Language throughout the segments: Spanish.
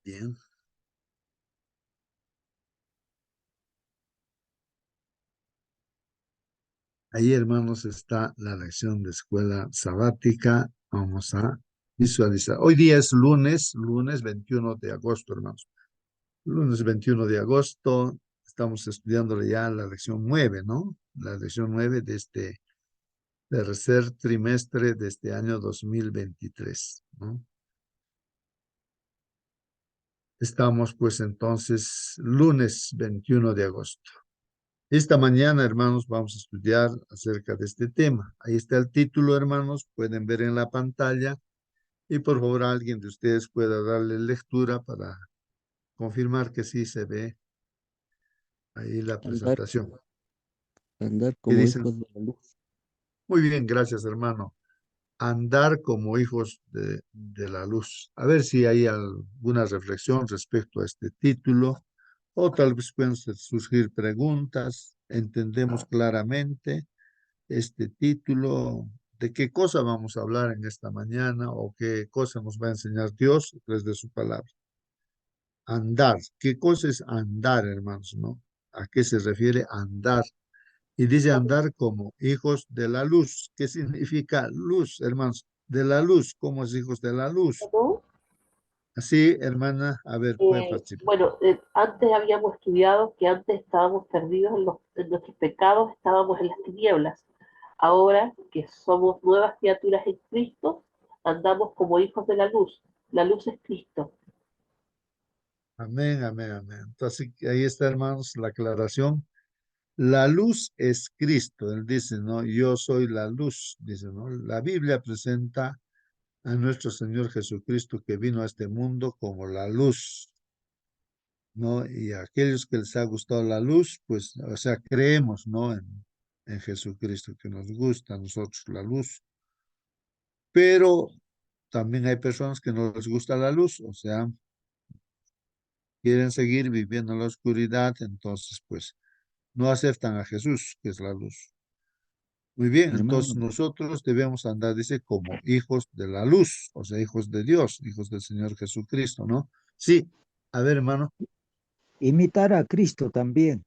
Bien. Ahí, hermanos, está la lección de escuela sabática. Vamos a visualizar. Hoy día es lunes 21 de agosto, hermanos. Lunes 21 de agosto. Estamos estudiando ya la lección 9, ¿no? La lección 9 de este tercer trimestre de este año 2023, ¿no? Estamos pues entonces lunes 21 de agosto. Esta mañana, hermanos, vamos a estudiar acerca de este tema. Ahí está el título, hermanos, pueden ver en la pantalla y por favor alguien de ustedes pueda darle lectura para confirmar que sí se ve ahí la Andar, presentación. andar ¿Qué como dicen? hijos de la luz. Muy bien, gracias, hermano. Andar como hijos de la luz. A ver si hay alguna reflexión respecto a este título o tal vez pueden surgir preguntas. ¿Entendemos claramente este título? ¿De qué cosa vamos a hablar en esta mañana o qué cosa nos va a enseñar Dios a través de su palabra? Andar. ¿Qué cosa es andar, hermanos? ¿No? ¿A qué se refiere andar? Y dice andar como hijos de la luz. ¿Qué significa luz, hermanos? De la luz, como es hijos de la luz. ¿No? Así, hermana, a ver, puede participar. Bueno, antes habíamos estudiado que antes estábamos perdidos en nuestros pecados, estábamos en las tinieblas. Ahora que somos nuevas criaturas en Cristo, andamos como hijos de la luz. La luz es Cristo. Amén, amén, amén. Entonces, ahí está, hermanos, la aclaración. La luz es Cristo. Él dice, ¿no? Yo soy la luz, dice, ¿no? La Biblia presenta a nuestro Señor Jesucristo que vino a este mundo como la luz, ¿no? Y a aquellos que les ha gustado la luz, pues, o sea, creemos, ¿no? En Jesucristo, que nos gusta a nosotros la luz. Pero también hay personas que no les gusta la luz, o sea, quieren seguir viviendo en la oscuridad, entonces, pues, no aceptan a Jesús, que es la luz. Muy bien, entonces Hermano, nosotros debemos andar, dice, como hijos de la luz, o sea, hijos de Dios, hijos del Señor Jesucristo, ¿no? Sí, a ver, hermano, imitar a Cristo también.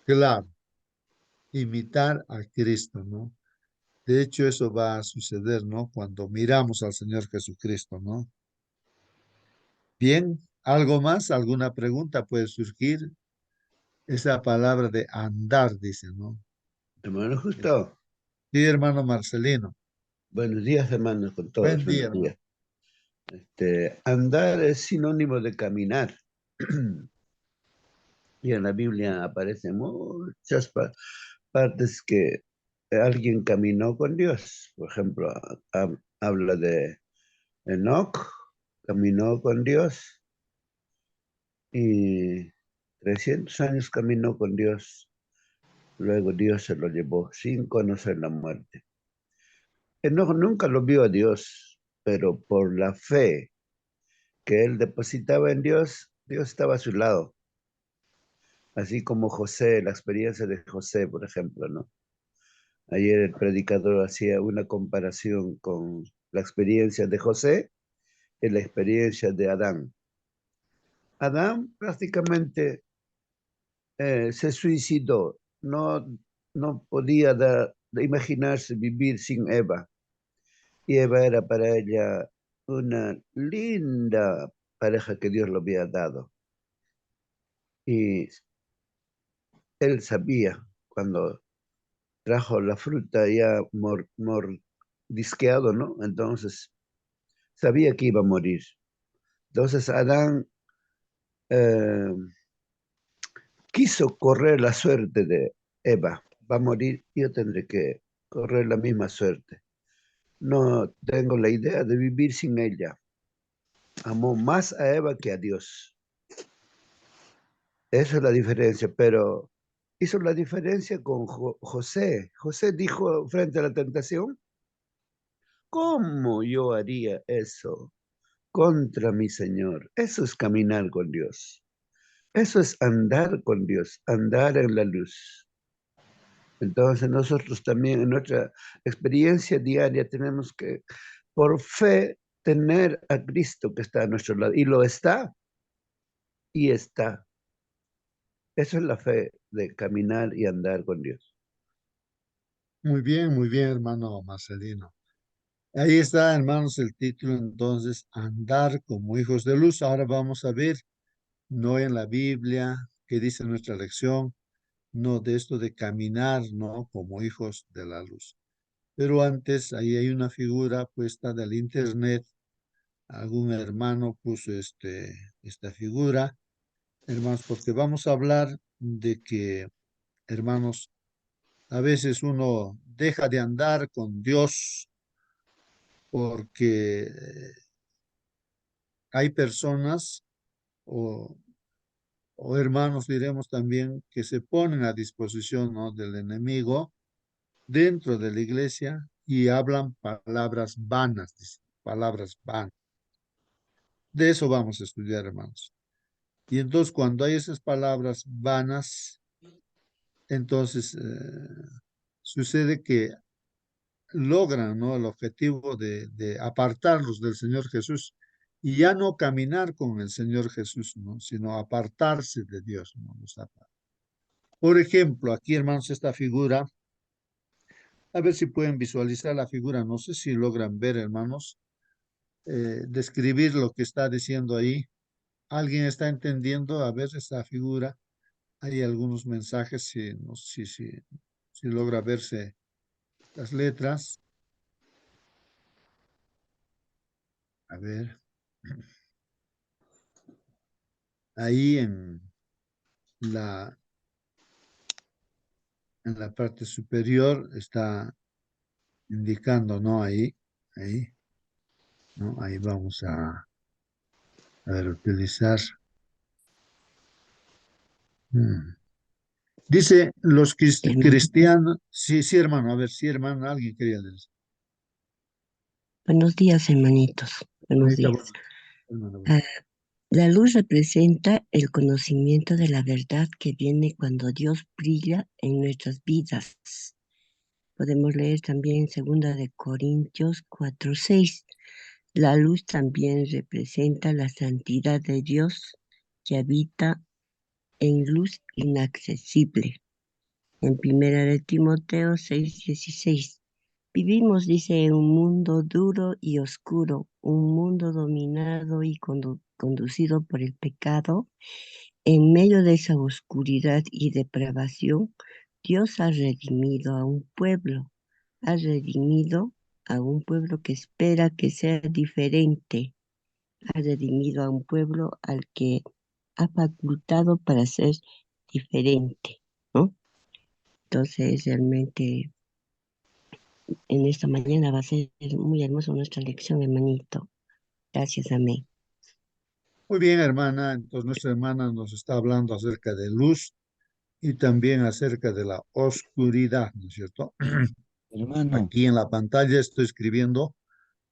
claro, imitar a Cristo, ¿no? De hecho, eso va a suceder, ¿no? Cuando miramos al Señor Jesucristo, ¿no? Bien, ¿algo más? ¿Alguna pregunta puede surgir? Esa palabra de andar, dice, ¿no? Hermano Justo, Sí, hermano Marcelino. buenos días, hermanos, con todos, Buen día, buenos hermano. días. Andar es sinónimo de caminar. Y en la Biblia aparecen muchas partes que alguien caminó con Dios. Por ejemplo, habla de Enoch, caminó con Dios y 300 años caminó con Dios. Luego Dios se lo llevó sin conocer la muerte. Enoch nunca lo vio a Dios, pero por la fe que él depositaba en Dios, Dios estaba a su lado. Así como José, la experiencia de José, por ejemplo, ¿no? Ayer el predicador hacía una comparación con la experiencia de José y la experiencia de Adán. Adán prácticamente se suicidó, no podía imaginarse vivir sin Eva. Y Eva era para ella una linda pareja que Dios le había dado. Y él sabía cuando trajo la fruta ya mordisqueado, ¿no? Entonces sabía que iba a morir. Entonces Adán eh, quiso correr la suerte de Eva. Va a morir, yo tendré que correr la misma suerte. No tengo la idea de vivir sin ella. Amó más a Eva que a Dios. Esa es la diferencia, pero hizo la diferencia con José. José dijo frente a la tentación, ¿cómo yo haría eso contra mi Señor? Eso es caminar con Dios. Eso es andar con Dios, andar en la luz. Entonces nosotros también en nuestra experiencia diaria tenemos que, por fe, tener a Cristo que está a nuestro lado. Y lo está, y está. Eso es la fe de caminar y andar con Dios. muy bien, hermano Marcelino. Ahí está, hermanos, el título entonces, andar como hijos de luz. Ahora vamos a ver, no en la Biblia, que dice nuestra lección, no de esto de caminar, no como hijos de la luz. Pero antes, ahí hay una figura puesta del internet. Algún hermano puso esta figura, hermanos, porque vamos a hablar de que, hermanos, a veces uno deja de andar con Dios porque hay personas o, o hermanos, diremos también, que se ponen a disposición, ¿no?, del enemigo dentro de la iglesia y hablan palabras vanas, dice, palabras vanas. De eso vamos a estudiar, hermanos. Y entonces cuando hay esas palabras vanas, entonces sucede que logran, ¿no?, el objetivo de apartarlos del Señor Jesús y ya no caminar con el Señor Jesús, ¿no?, sino apartarse de Dios, ¿no? Por ejemplo, aquí, hermanos, esta figura, a ver si pueden visualizar la figura, no sé si logran ver, hermanos, describir lo que está diciendo ahí. ¿Alguien está entendiendo? A ver esta figura. Hay algunos mensajes, si, no sé si logra verse las letras. A ver, ahí la, en la parte superior está indicando, ¿no? Ahí, ¿no? Ahí vamos a ver, utilizar. Dice los Hermano. cristianos, sí, sí, hermano, a ver, sí, hermano, alguien quería decir. Buenos días, hermanitos. Ahí Buenos está, días. bueno, hermano, bueno. Ah, la luz representa el conocimiento de la verdad que viene cuando Dios brilla en nuestras vidas. Podemos leer también en 2 Corintios 4:6. La luz también representa la santidad de Dios que habita en luz inaccesible. En 1 Timoteo 6:16. Vivimos, dice, en un mundo duro y oscuro, un mundo dominado y conducido por el pecado. En medio de esa oscuridad y depravación, Dios ha redimido a un pueblo que espera que sea diferente, ha redimido a un pueblo al que ha facultado para ser diferente, ¿no? Entonces, realmente en esta mañana va a ser muy hermosa nuestra lección, hermanito. Gracias, amén. Muy bien, hermana, entonces nuestra hermana nos está hablando acerca de luz y también acerca de la oscuridad, ¿no es cierto? Hermano, Aquí en la pantalla estoy escribiendo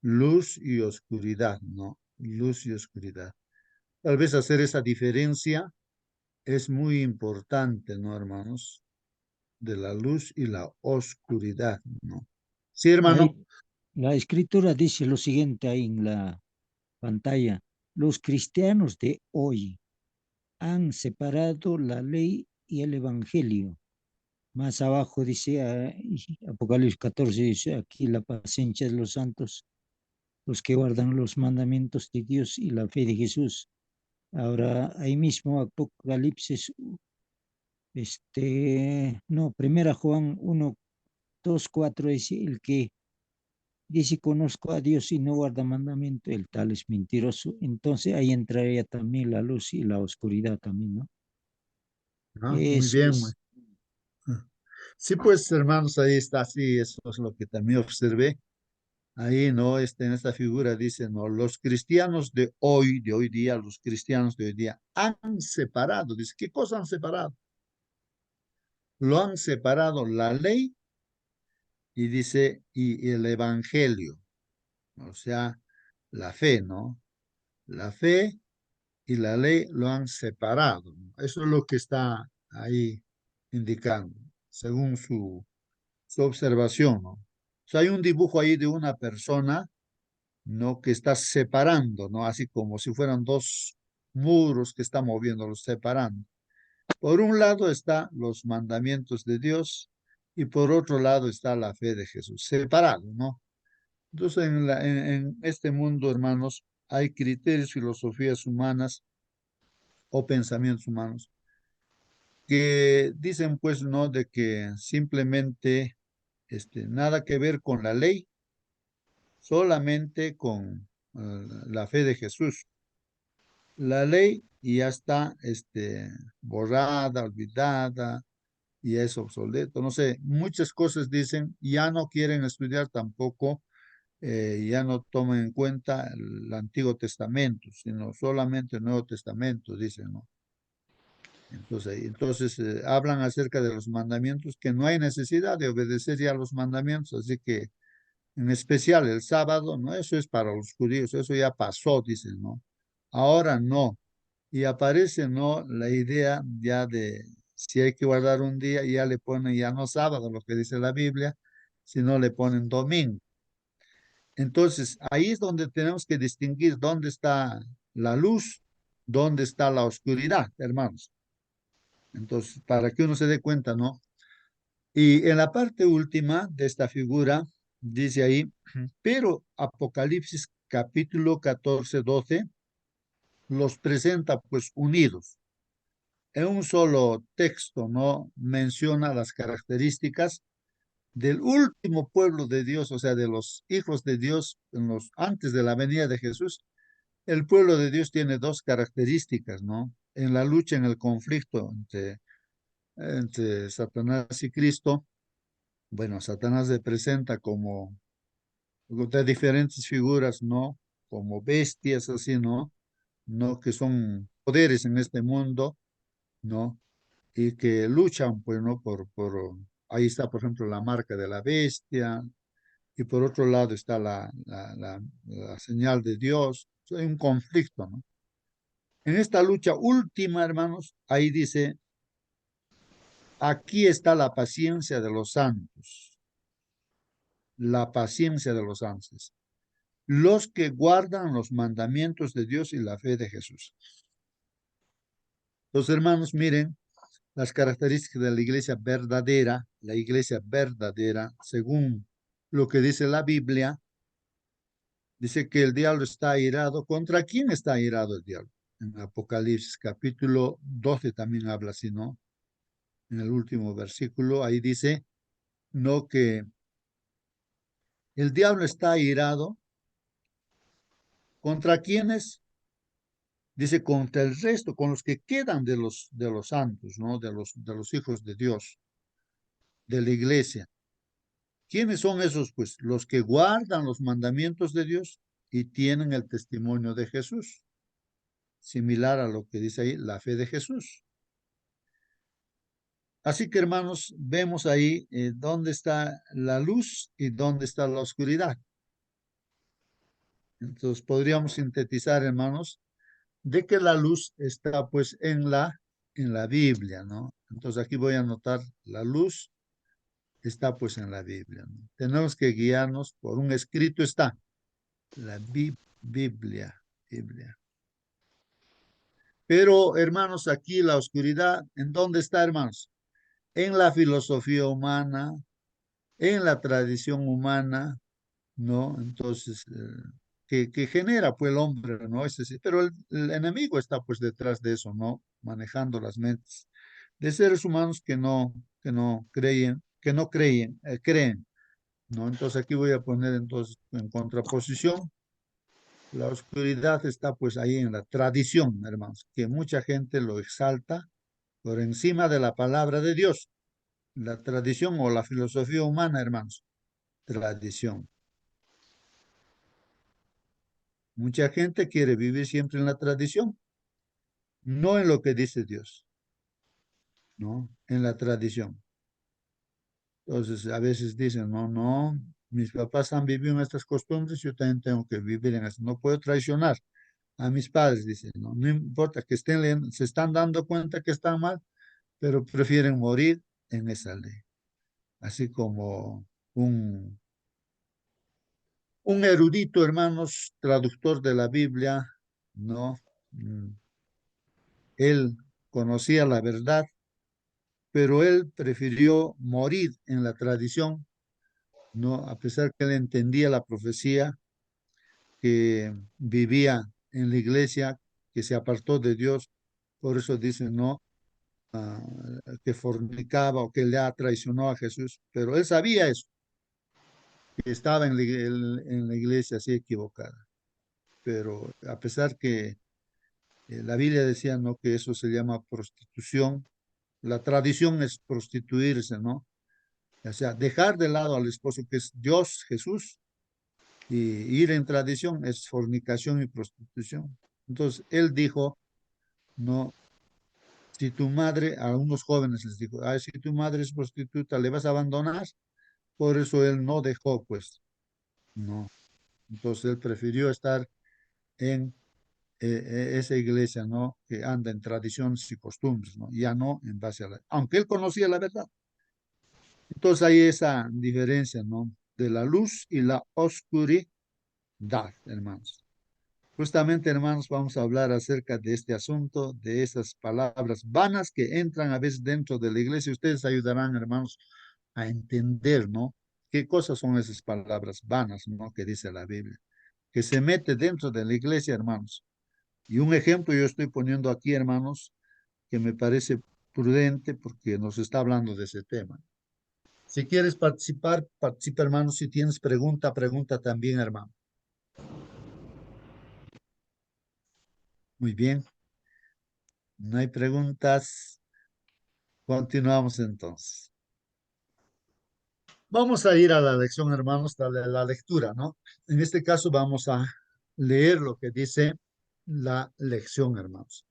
luz y oscuridad, ¿no? Luz y oscuridad. Tal vez hacer esa diferencia es muy importante, ¿no, hermanos? De la luz y la oscuridad, ¿no? Sí, hermano. ahí la escritura dice lo siguiente ahí en la pantalla. Los cristianos de hoy han separado la ley y el evangelio. Más abajo dice, Apocalipsis 14, dice, aquí la paciencia de los santos, los que guardan los mandamientos de Dios y la fe de Jesús. Ahora, ahí mismo, Apocalipsis, no, primera Juan 1, 2, 4, dice, el que dice conozco a Dios y no guarda mandamiento, el tal es mentiroso. Entonces ahí entraría también la luz y la oscuridad también, ¿no? Ah, muy Eso bien. es. Sí, pues, hermanos, ahí está, sí, eso es lo que también observé. Ahí, ¿no? En esta figura dice, ¿no? Los cristianos de hoy día, los cristianos de hoy día han separado, dice, ¿qué cosa han separado? Lo han separado la ley y dice, y el evangelio, o sea, la fe, ¿no? La fe y la ley lo han separado, ¿no? Eso es lo que está ahí indicando, según su observación, ¿no? O sea, hay un dibujo ahí de una persona ¿no? Que está separando, ¿no? Así como si fueran dos muros que está moviéndolos, separando. Por un lado está los mandamientos de Dios y por otro lado está la fe de Jesús, separado, ¿no? Entonces, en este mundo, hermanos, hay criterios, filosofías humanas o pensamientos humanos que dicen, pues, ¿no? De que simplemente, nada que ver con la ley, solamente con la fe de Jesús. La ley ya está, borrada, olvidada, y es obsoleto. No sé, muchas cosas dicen, ya no quieren estudiar tampoco, ya no toman en cuenta el Antiguo Testamento, sino solamente el Nuevo Testamento, dicen, ¿no? Entonces hablan acerca de los mandamientos, que no hay necesidad de obedecer ya los mandamientos, así que en especial el sábado, ¿no? Eso es para los judíos, eso ya pasó, dicen, ¿no? Ahora no. Y aparece, ¿no? La idea ya de si hay que guardar un día, ya le ponen ya no sábado, lo que dice la Biblia, sino le ponen domingo. Entonces, ahí es donde tenemos que distinguir dónde está la luz, dónde está la oscuridad, hermanos. Entonces, para que uno se dé cuenta, ¿no? Y en la parte última de esta figura, dice ahí, pero Apocalipsis capítulo 14, 12, los presenta pues unidos. En un solo texto, ¿no? Menciona las características del último pueblo de Dios, o sea, de los hijos de Dios antes de la venida de Jesús. El pueblo de Dios tiene dos características, ¿no? En la lucha, en el conflicto entre Satanás y Cristo. Bueno, Satanás se presenta como de diferentes figuras, ¿no? Como bestias, así, ¿no? ¿No? Que son poderes en este mundo, ¿no? Y que luchan, pues, ¿no? Ahí está, por ejemplo, la marca de la bestia, y por otro lado está la señal de Dios. Hay un conflicto, ¿no? En esta lucha última, hermanos, ahí dice, aquí está la paciencia de los santos, la paciencia de los santos, los que guardan los mandamientos de Dios y la fe de Jesús. Los hermanos, miren las características de la iglesia verdadera, según lo que dice la Biblia. Dice que el diablo está airado. ¿Contra quién está airado el diablo? En Apocalipsis capítulo 12 también habla así, ¿no? En el último versículo, ahí dice, no, que el diablo está airado. ¿Contra quiénes? Dice, contra el resto, con los que quedan de los santos, ¿no? De los hijos de Dios, de la iglesia. ¿Quiénes son esos? Pues los que guardan los mandamientos de Dios y tienen el testimonio de Jesús, similar a lo que dice ahí, la fe de Jesús. Así que, hermanos, vemos ahí dónde está la luz y dónde está la oscuridad. Entonces, podríamos sintetizar, hermanos, de que la luz está pues en la Biblia, ¿no? Entonces, aquí voy a anotar, la luz está pues en la Biblia, ¿no? Tenemos que guiarnos por un escrito, está la Biblia. Pero, hermanos, aquí la oscuridad, ¿en dónde está, hermanos? En la filosofía humana, en la tradición humana, ¿no? Entonces, que genera pues el hombre, ¿no? Pero el enemigo está pues detrás de eso, ¿no? Manejando las mentes de seres humanos creen, ¿no? Entonces aquí voy a poner entonces en contraposición, la oscuridad está pues ahí en la tradición, hermanos, que mucha gente lo exalta por encima de la palabra de Dios, la tradición o la filosofía humana, hermanos, tradición. Mucha gente quiere vivir siempre en la tradición, no en lo que dice Dios, ¿no? En la tradición. Entonces, a veces dicen, no, no, mis papás han vivido en estas costumbres, yo también tengo que vivir en esto. No puedo traicionar a mis padres, dicen, no, no importa que estén leyendo, se están dando cuenta que están mal, pero prefieren morir en esa ley. Así como un un erudito, hermanos, traductor de la Biblia, ¿no? Él conocía la verdad, pero él prefirió morir en la tradición, ¿no? A pesar que él entendía la profecía, que vivía en la iglesia, que se apartó de Dios, por eso dicen, ¿no? Ah, que fornicaba o que le traicionó a Jesús, pero él sabía eso, que estaba en la iglesia así equivocada, pero a pesar que la Biblia decía, ¿no? Que eso se llama prostitución, la tradición es prostituirse, ¿no? O sea, dejar de lado al esposo que es Dios, Jesús, y ir en tradición es fornicación y prostitución. Entonces, él dijo, no, si tu madre, a unos jóvenes les dijo, si tu madre es prostituta, ¿le vas a abandonar? Por eso él no dejó, pues, no. Entonces, él prefirió estar en esa iglesia, ¿no? Que anda en tradiciones y costumbres, ¿no? Ya no en base a la... Aunque él conocía la verdad. Entonces, hay esa diferencia, ¿no? De la luz y la oscuridad, hermanos. Justamente, hermanos, vamos a hablar acerca de este asunto, de esas palabras vanas que entran a veces dentro de la iglesia. Ustedes ayudarán, hermanos, a entender, ¿no? ¿Qué cosas son esas palabras vanas, ¿no? Que dice la Biblia, que se mete dentro de la iglesia, hermanos. Y un ejemplo yo estoy poniendo aquí, hermanos, que me parece prudente porque nos está hablando de ese tema. Si quieres participar, participa, hermano. Si tienes pregunta, pregunta también, hermano. Muy bien. No hay preguntas. Continuamos entonces. Vamos a ir a la lección, hermanos, a la lectura, ¿no? En este caso vamos a leer lo que dice la lección, hermanos.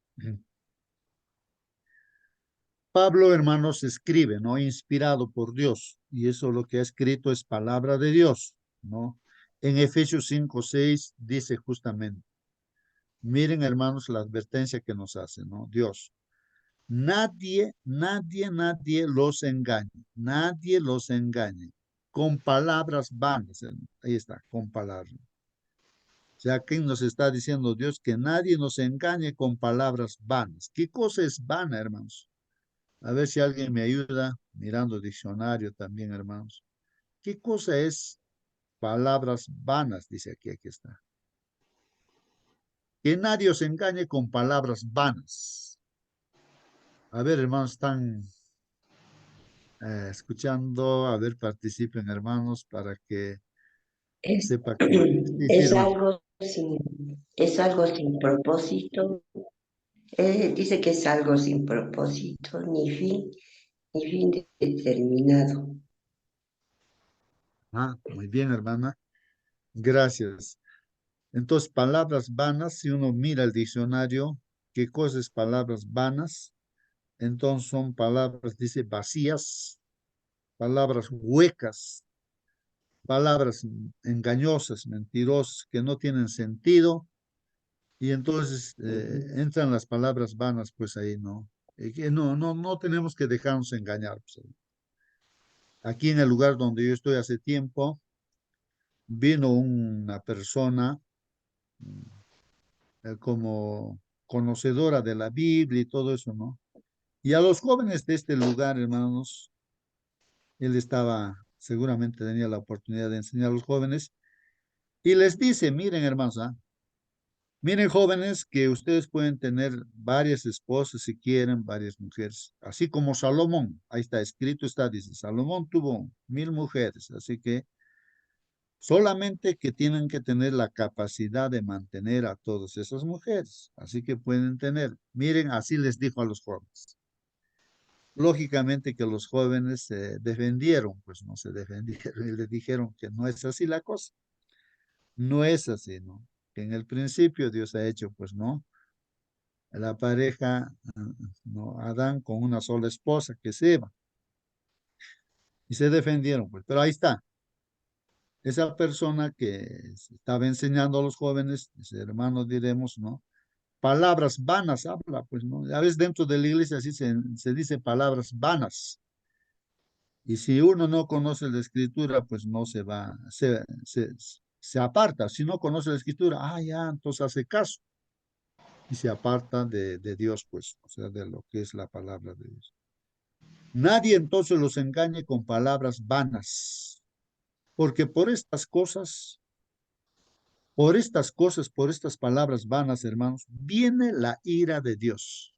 Pablo, hermanos, escribe, ¿no? Inspirado por Dios. Y eso lo que ha escrito es palabra de Dios, ¿no? En Efesios 5:6 dice justamente, miren, hermanos, la advertencia que nos hace, ¿no? Dios. Nadie los engañe. Nadie los engañe. Con palabras vanas. Ahí está, con palabras. O sea, aquí nos está diciendo Dios que nadie nos engañe con palabras vanas. ¿Qué cosa es vana, hermanos? A ver si alguien me ayuda mirando diccionario también, hermanos. ¿Qué cosa es palabras vanas? Dice aquí, aquí está. Que nadie os engañe con palabras vanas. A ver, hermanos, están escuchando. A ver, participen, hermanos, para que Es, sepa que sí, sí, es hermano. algo sin, es algo sin propósito. Dice que es algo sin propósito, ni fin determinado. Muy bien, hermana. Gracias. Entonces, palabras vanas, si uno mira el diccionario, ¿qué cosa es palabras vanas? Entonces son palabras, dice, vacías, palabras huecas, palabras engañosas, mentirosas, que no tienen sentido, y entonces entran las palabras vanas, pues ahí no. Que no tenemos que dejarnos engañar, pues. Aquí en el lugar donde yo estoy hace tiempo, vino una persona como conocedora de la Biblia y todo eso, ¿no? Y a los jóvenes de este lugar, hermanos, él estaba, seguramente tenía la oportunidad de enseñar a los jóvenes, y les dice, miren, hermanos, miren, jóvenes, que ustedes pueden tener varias esposas si quieren, varias mujeres, así como Salomón, ahí está escrito, está, dice, Salomón tuvo 1000 mujeres, así que solamente que tienen que tener la capacidad de mantener a todas esas mujeres. Así que pueden tener. Miren, así les dijo a los jóvenes. Lógicamente que los jóvenes se defendieron, pues no se defendieron y le dijeron que no es así la cosa. No es así, ¿no? Que en el principio Dios ha hecho, pues no, la pareja, no, Adán con una sola esposa que se Eva. Y se defendieron, pues. Pero ahí está. Esa persona que estaba enseñando a los jóvenes, ese hermano diremos, ¿no? Palabras vanas habla, pues, ¿no? A veces dentro de la iglesia así se dice palabras vanas. Y si uno no conoce la escritura, pues no se va, se aparta. Si no conoce la escritura, ya, entonces hace caso. Y se aparta de Dios, pues, o sea, de lo que es la palabra de Dios. Nadie entonces los engañe con palabras vanas, porque por estas palabras vanas, hermanos, viene la ira de Dios.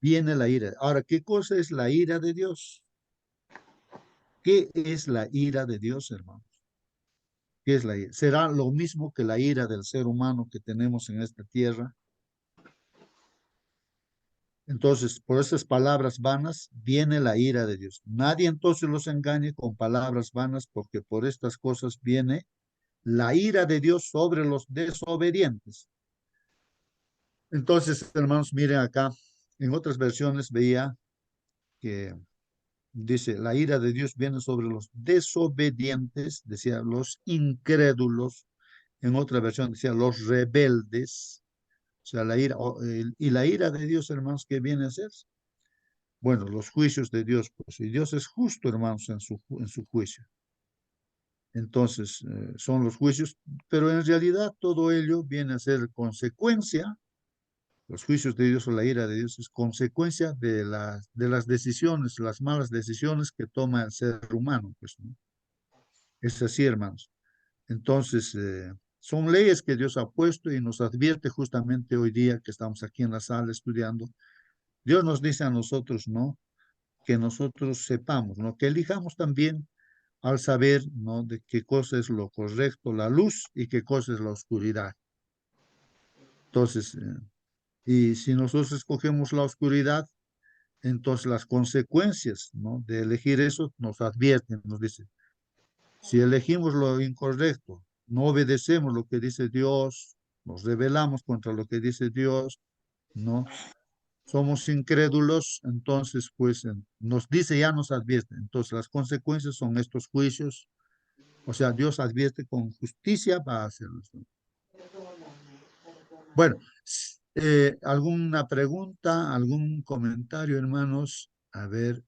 Viene la ira. Ahora, ¿qué cosa es la ira de Dios? ¿Qué es la ira de Dios, hermanos? ¿Qué es la ira? ¿Será lo mismo que la ira del ser humano que tenemos en esta tierra? Entonces, por esas palabras vanas viene la ira de Dios. Nadie entonces los engañe con palabras vanas, porque por estas cosas viene la ira de Dios sobre los desobedientes. Entonces, hermanos, miren acá, en otras versiones veía que dice, la ira de Dios viene sobre los desobedientes, decía, los incrédulos. En otra versión decía, los rebeldes. O sea, y la ira de Dios, hermanos, ¿qué viene a ser? Bueno, los juicios de Dios, pues, y Dios es justo, hermanos, en su juicio. Entonces, son los juicios, pero en realidad todo ello viene a ser consecuencia, los juicios de Dios o la ira de Dios es consecuencia de las decisiones, las malas decisiones que toma el ser humano, pues, ¿no? Es así, hermanos. Entonces, son leyes que Dios ha puesto y nos advierte justamente hoy día que estamos aquí en la sala estudiando. Dios nos dice a nosotros, ¿no? Que nosotros sepamos, ¿no? Que elijamos también al saber, ¿no? De qué cosa es lo correcto, la luz, y qué cosa es la oscuridad. Entonces, y si nosotros escogemos la oscuridad, entonces las consecuencias, ¿no? De elegir eso nos advierten, nos dicen, si elegimos lo incorrecto, no obedecemos lo que dice Dios, nos rebelamos contra lo que dice Dios, ¿no? Somos incrédulos, entonces pues nos dice, ya nos advierte. Entonces las consecuencias son estos juicios. O sea, Dios advierte con justicia para hacerlo. Bueno, ¿alguna pregunta, algún comentario, hermanos? A ver.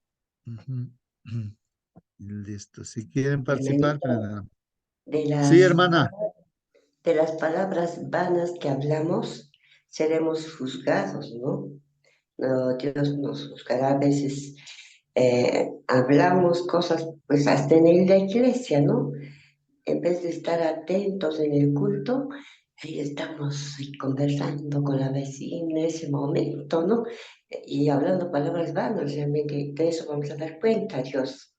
Ujú, ujú. Listo. Si quieren participar, Elemental. De sí, las, hermana. de las palabras vanas que hablamos, seremos juzgados, ¿no? No, Dios nos juzgará a veces. Hablamos cosas, pues hasta en la iglesia, ¿no? En vez de estar atentos en el culto, ahí estamos conversando con la vecina en ese momento, ¿no? Y hablando palabras vanas, realmente de eso vamos a dar cuenta, Dios.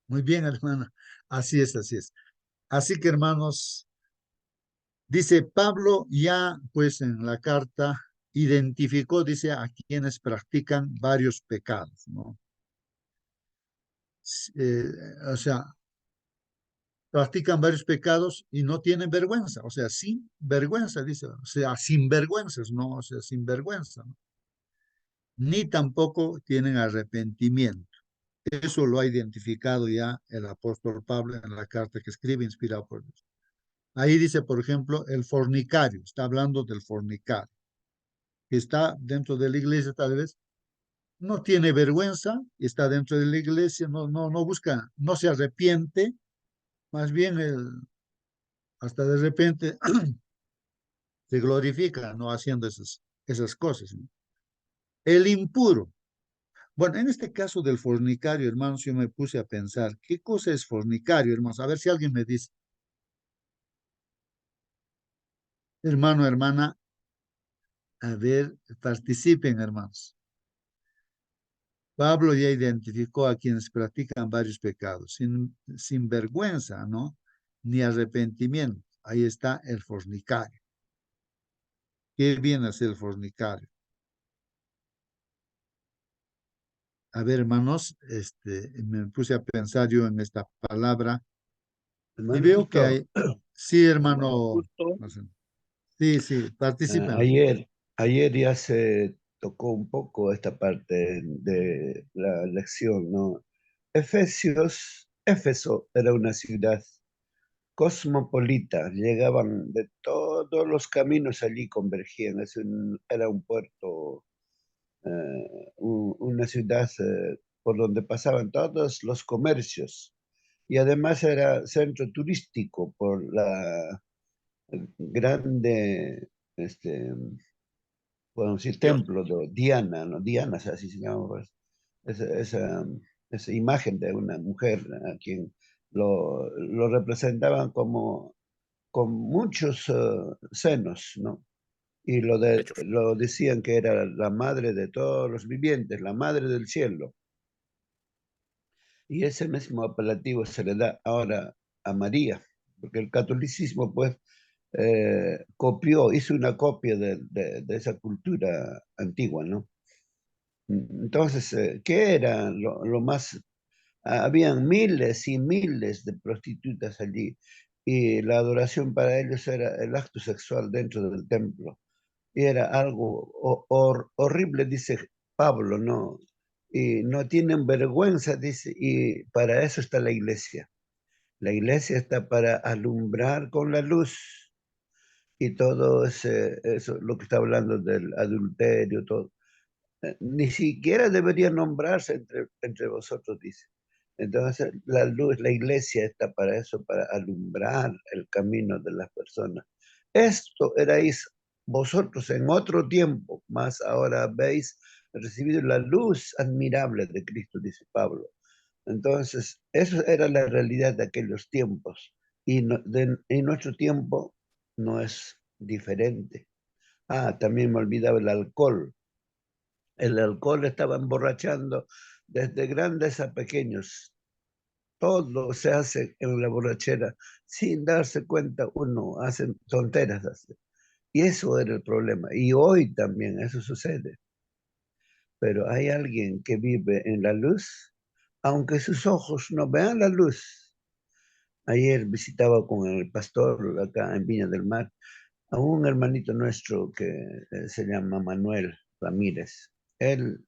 Muy bien, hermana. Así es, así es. Así que, hermanos, dice Pablo ya, pues en la carta, identificó, dice, a quienes practican varios pecados, ¿no? O sea, practican varios pecados y no tienen vergüenza, o sea, sin vergüenza, dice, o sea, sin vergüenzas, ¿no? O sea, sin vergüenza, ¿no? Ni tampoco tienen arrepentimiento. Eso lo ha identificado ya el apóstol Pablo en la carta que escribe, inspirado por Dios. Ahí dice, por ejemplo, el fornicario, está hablando del fornicario, que está dentro de la iglesia tal vez, no tiene vergüenza, está dentro de la iglesia, no busca, no se arrepiente, más bien hasta de repente se glorifica, no haciendo esas cosas, ¿no? El impuro. Bueno, en este caso del fornicario, hermanos, yo me puse a pensar, ¿qué cosa es fornicario, hermanos? A ver si alguien me dice, hermano, hermana, a ver, participen, hermanos. Pablo ya identificó a quienes practican varios pecados, sin vergüenza, ¿no? Ni arrepentimiento. Ahí está el fornicario. ¿Qué viene a ser el fornicario? A ver, hermanos, me puse a pensar yo en esta palabra y Hermano veo que Justo, hay, sí, hermano hermano, Justo, no sé, sí, participen. ayer ya se tocó un poco esta parte de la lección, ¿no? Éfeso era una ciudad cosmopolita, llegaban de todos los caminos allí convergían, era un puerto, una ciudad por donde pasaban todos los comercios y además era centro turístico por la grande, podemos decir, templo de Diana, ¿no? Diana, así se llama, pues. Esa imagen de una mujer a quien lo representaban como con muchos senos, ¿no? Y lo decían que era la madre de todos los vivientes, la madre del cielo. Y ese mismo apelativo se le da ahora a María, porque el catolicismo, pues, hizo una copia de esa cultura antigua, ¿no? Entonces, ¿qué era lo más? Habían miles y miles de prostitutas allí, y la adoración para ellos era el acto sexual dentro del templo. Y era algo horrible, dice Pablo, ¿no? Y no tienen vergüenza, dice, y para eso está la iglesia. La iglesia está para alumbrar con la luz y todo eso, lo que está hablando del adulterio, todo. Ni siquiera debería nombrarse entre vosotros, dice. Entonces, la luz, la iglesia está para eso, para alumbrar el camino de las personas. Esto erais vosotros en otro tiempo, más ahora habéis recibido la luz admirable de Cristo, dice Pablo. Entonces, eso era la realidad de aquellos tiempos. Y en nuestro tiempo no es diferente. También me olvidaba el alcohol. El alcohol estaba emborrachando desde grandes a pequeños. Todo se hace en la borrachera sin darse cuenta. Uno hace tonteras. Y eso era el problema. Y hoy también eso sucede. Pero hay alguien que vive en la luz, aunque sus ojos no vean la luz. Ayer visitaba con el pastor acá en Viña del Mar a un hermanito nuestro que se llama Manuel Ramírez. Él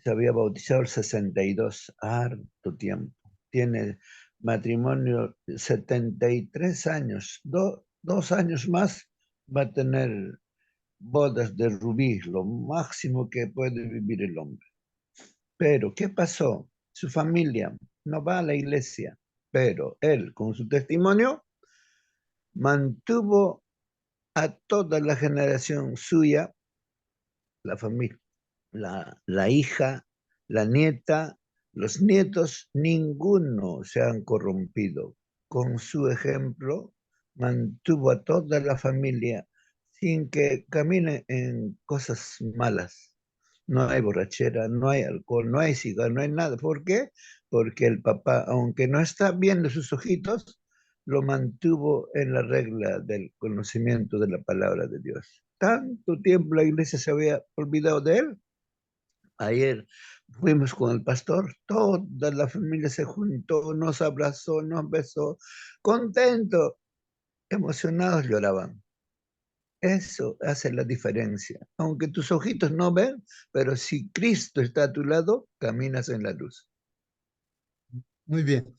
se había bautizado el 62, harto tiempo. Tiene matrimonio 73 años. 2 años más va a tener bodas de rubí, lo máximo que puede vivir el hombre. Pero, ¿qué pasó? Su familia no va a la iglesia, pero él, con su testimonio, mantuvo a toda la generación suya, la familia, la hija, la nieta, los nietos, ninguno se han corrompido. Con su ejemplo, mantuvo a toda la familia sin que camine en cosas malas. No hay borrachera, no hay alcohol, no hay cigarro, no hay nada. ¿Por qué? Porque el papá, aunque no está viendo sus ojitos, lo mantuvo en la regla del conocimiento de la palabra de Dios. Tanto tiempo la iglesia se había olvidado de él. Ayer fuimos con el pastor, toda la familia se juntó, nos abrazó, nos besó, contento, emocionados lloraban. Eso hace la diferencia. Aunque tus ojitos no ven, pero si Cristo está a tu lado, caminas en la luz. Muy bien,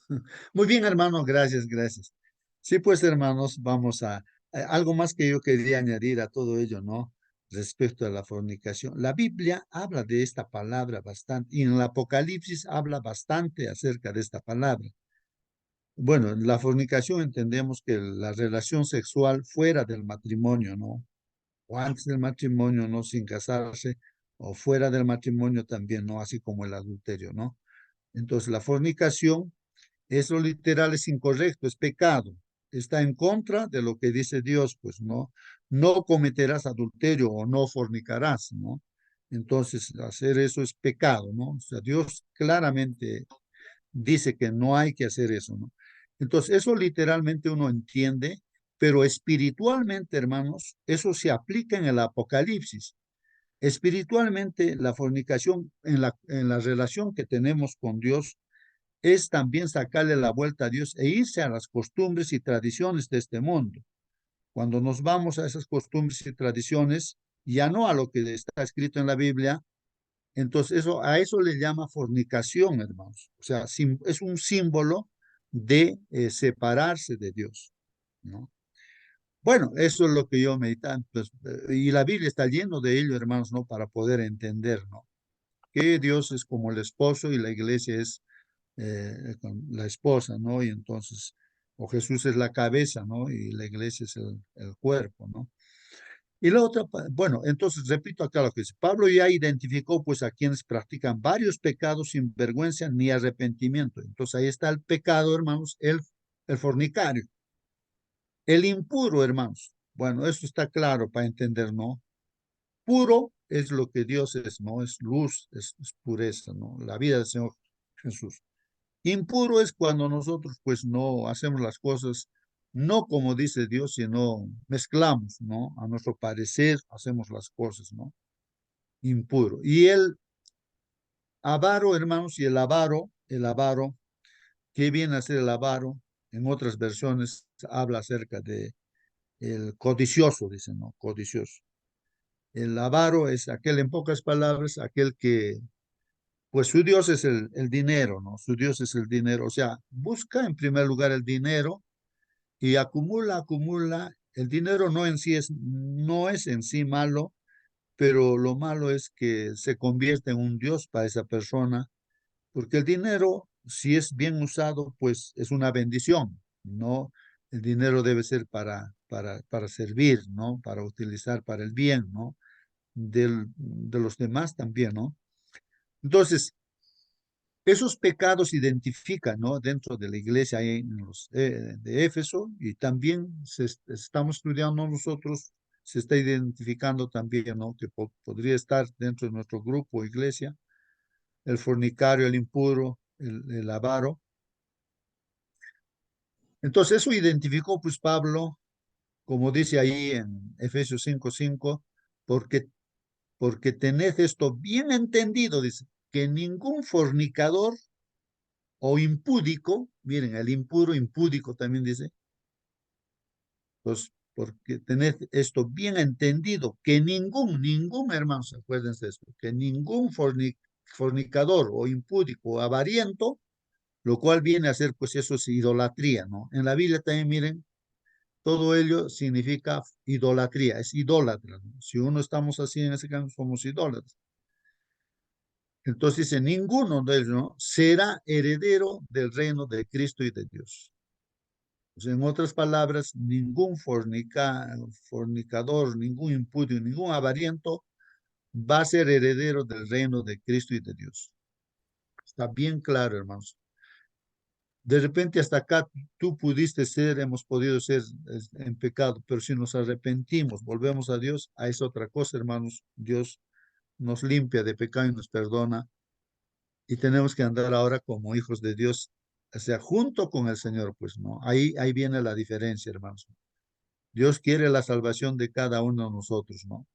muy bien, hermano, gracias, gracias. Sí, pues, hermanos, vamos a algo más que yo quería añadir a todo ello, ¿no? Respecto a la fornicación. La Biblia habla de esta palabra bastante, y en el Apocalipsis habla bastante acerca de esta palabra. Bueno, en la fornicación entendemos que la relación sexual fuera del matrimonio, ¿no? O antes del matrimonio, ¿no? Sin casarse, o fuera del matrimonio también, ¿no? Así como el adulterio, ¿no? Entonces, la fornicación, eso literal es incorrecto, es pecado. Está en contra de lo que dice Dios, pues, ¿no? No cometerás adulterio o no fornicarás, ¿no? Entonces, hacer eso es pecado, ¿no? O sea, Dios claramente dice que no hay que hacer eso, ¿no? Entonces, eso literalmente uno entiende, pero espiritualmente, hermanos, eso se aplica en el Apocalipsis. Espiritualmente, la fornicación en la relación que tenemos con Dios es también sacarle la vuelta a Dios e irse a las costumbres y tradiciones de este mundo. Cuando nos vamos a esas costumbres y tradiciones, ya no a lo que está escrito en la Biblia, entonces a eso le llama fornicación, hermanos. O sea, es un símbolo de separarse de Dios, ¿no? Bueno, eso es lo que yo meditaba, pues, y la Biblia está lleno de ello, hermanos, ¿no? Para poder entender, ¿no? Que Dios es como el esposo y la iglesia es con la esposa, ¿no? Y entonces, o Jesús es la cabeza, ¿no? Y la iglesia es el cuerpo, ¿no? Y la otra, bueno, entonces repito acá lo que dice. Pablo ya identificó pues a quienes practican varios pecados sin vergüenza ni arrepentimiento. Entonces ahí está el pecado, hermanos, el fornicario, el impuro, hermanos. Bueno, eso está claro para entender, ¿no? Puro es lo que Dios es, ¿no? Es luz, es pureza, ¿no? La vida del Señor Jesús. Impuro es cuando nosotros pues no hacemos las cosas no como dice Dios, sino mezclamos, ¿no? A nuestro parecer hacemos las cosas, ¿no? Impuro. Y el avaro, hermanos, y el avaro, ¿qué viene a ser el avaro? En otras versiones habla acerca de el codicioso, dicen, ¿no? Codicioso. El avaro es aquel, en pocas palabras, aquel que, pues su Dios es el dinero, ¿no? Su Dios es el dinero. O sea, busca en primer lugar el dinero y acumula, acumula. El dinero no es en sí malo, pero lo malo es que se convierte en un Dios para esa persona, porque el dinero, si es bien usado, pues es una bendición, ¿no? El dinero debe ser para servir, ¿no? Para utilizar para el bien, ¿no? De los demás también, ¿no? Entonces, esos pecados identifican, ¿no? Dentro de la iglesia ahí en los, de Éfeso y también estamos estudiando nosotros, se está identificando también, ¿no? Que podría estar dentro de nuestro grupo, iglesia, el fornicario, el impuro, el avaro. Entonces eso identificó pues Pablo, como dice ahí en Efesios 5:5, porque, porque tened esto bien entendido, dice, que ningún fornicador o impúdico, miren, el impuro, impúdico también dice, pues porque tened esto bien entendido, que ningún hermano, acuérdense de esto, que ningún fornicador o impúdico o avariento, lo cual viene a ser, pues eso es idolatría, ¿no? En la Biblia también, miren, todo ello significa idolatría, es idólatra, ¿no? Si uno estamos así en ese caso, somos idólatras. Entonces dice, ninguno de ellos, ¿no? Será heredero del reino de Cristo y de Dios. Pues en otras palabras, ningún fornicador, ningún impúdico, ningún avariento va a ser heredero del reino de Cristo y de Dios. Está bien claro, hermanos. De repente hasta acá tú pudiste ser, hemos podido ser en pecado, pero si nos arrepentimos, volvemos a Dios, a esa otra cosa, hermanos. Dios nos limpia de pecado y nos perdona y tenemos que andar ahora como hijos de Dios, o sea, junto con el Señor, pues, ¿no? Ahí viene la diferencia, hermanos. Dios quiere la salvación de cada uno de nosotros, ¿no?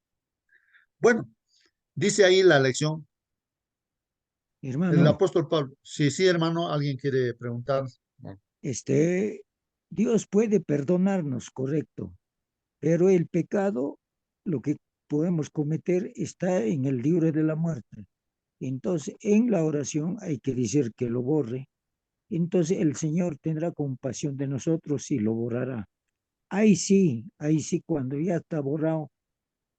Bueno, dice ahí la lección, el Hermano, apóstol Pablo. Sí, sí, hermano, ¿alguien quiere preguntar? Bueno, este, Dios puede perdonarnos, correcto, pero el pecado, lo que podemos cometer, está en el libro de la muerte. Entonces, en la oración hay que decir que lo borre. Entonces, el Señor tendrá compasión de nosotros y lo borrará. Ahí sí, cuando ya está borrado,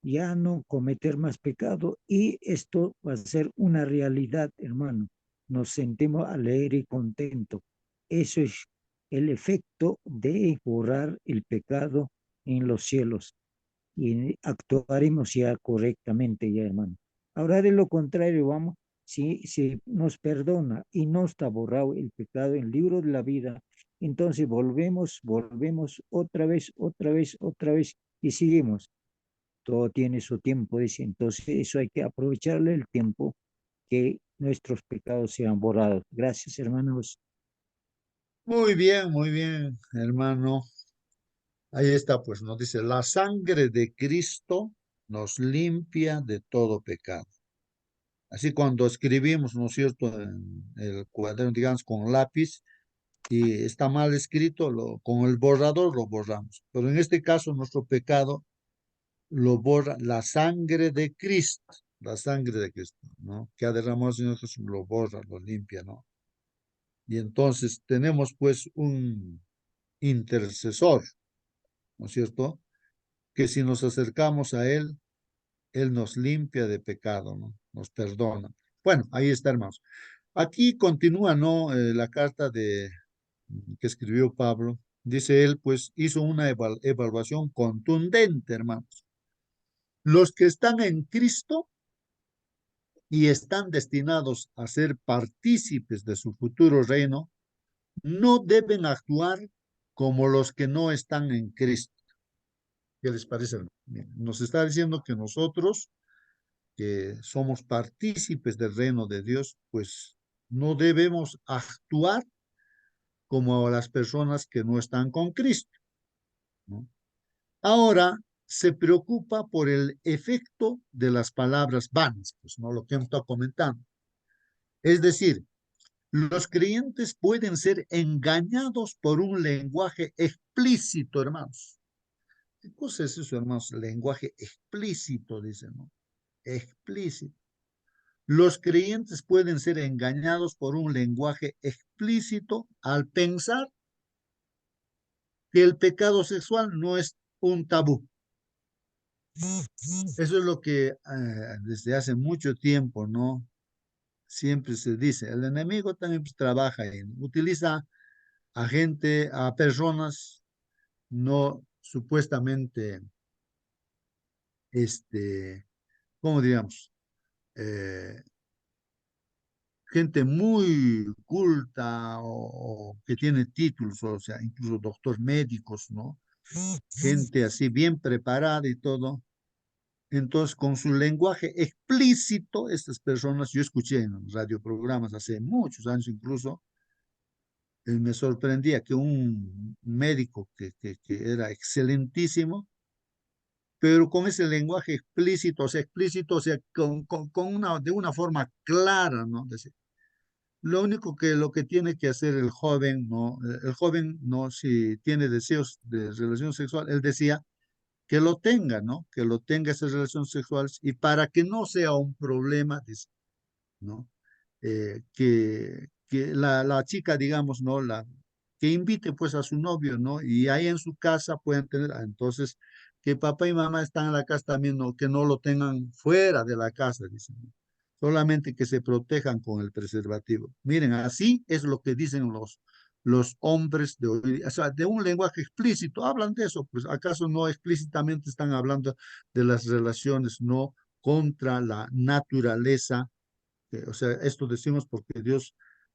ya no cometer más pecado y esto va a ser una realidad, hermano. Nos sentimos alegre y contento. Eso es el efecto de borrar el pecado en los cielos y actuaremos ya correctamente, ya, hermano. Ahora de lo contrario, vamos, si nos perdona y no está borrado el pecado en el libro de la vida, entonces volvemos otra vez y seguimos. Todo tiene su tiempo, dice. Entonces, eso hay que aprovecharle el tiempo que nuestros pecados sean borrados. Gracias, hermanos. muy bien, hermano. Ahí está, pues nos dice, la sangre de Cristo nos limpia de todo pecado. Así cuando escribimos, ¿no es cierto?, en el cuaderno, digamos, con lápiz, y está mal escrito, con el borrador lo borramos. Pero en este caso, nuestro pecado lo borra la sangre de Cristo, la sangre de Cristo, ¿no? Que ha derramado el Señor Jesús, lo borra, lo limpia, ¿no? Y entonces tenemos pues un intercesor, ¿no es cierto? Que si nos acercamos a Él, Él nos limpia de pecado, ¿no? Nos perdona. Bueno, ahí está, hermanos. Aquí continúa, ¿no? La carta que escribió Pablo. Dice él, pues hizo una evaluación contundente, hermanos. Los que están en Cristo y están destinados a ser partícipes de su futuro reino, no deben actuar como los que no están en Cristo. ¿Qué les parece? Nos está diciendo que nosotros, que somos partícipes del reino de Dios, pues no debemos actuar como las personas que no están con Cristo, ¿no? Ahora se preocupa por el efecto de las palabras vanas, pues no lo que hemos estado comentando. Es decir, los creyentes pueden ser engañados por un lenguaje explícito, hermanos. ¿Qué cosa es eso, hermanos? Lenguaje explícito, dicen, ¿no? Explícito. Los creyentes pueden ser engañados por un lenguaje explícito al pensar que el pecado sexual no es un tabú. Eso es lo que desde hace mucho tiempo, ¿no? Siempre se dice. El enemigo también pues, trabaja en, utiliza a gente, a personas no supuestamente, ¿cómo digamos? Eh, Gente muy culta o que tiene títulos, o sea, incluso doctores médicos, ¿no? Gente así bien preparada y todo. Entonces, con su lenguaje explícito, estas personas, yo escuché en radioprogramas hace muchos años incluso, me sorprendía que un médico que era excelentísimo, pero con ese lenguaje explícito, o sea, de una forma clara, ¿no? Lo único que lo que tiene que hacer el joven, ¿no? El joven, ¿no? Si tiene deseos de relación sexual, él decía que lo tenga, ¿no? Que lo tenga esas relaciones sexuales y para que no sea un problema, dice, ¿no? Que la chica, digamos, ¿no? Que invite pues a su novio, ¿no? Y ahí en su casa pueden tener, entonces, que papá y mamá están en la casa también, ¿no? Que no lo tengan fuera de la casa, dicen, ¿no? Solamente que se protejan con el preservativo. Miren, así es lo que dicen los hombres de hoy, o sea, de un lenguaje explícito, hablan de eso, pues acaso no explícitamente están hablando de las relaciones, no contra la naturaleza, o sea, esto decimos porque Dios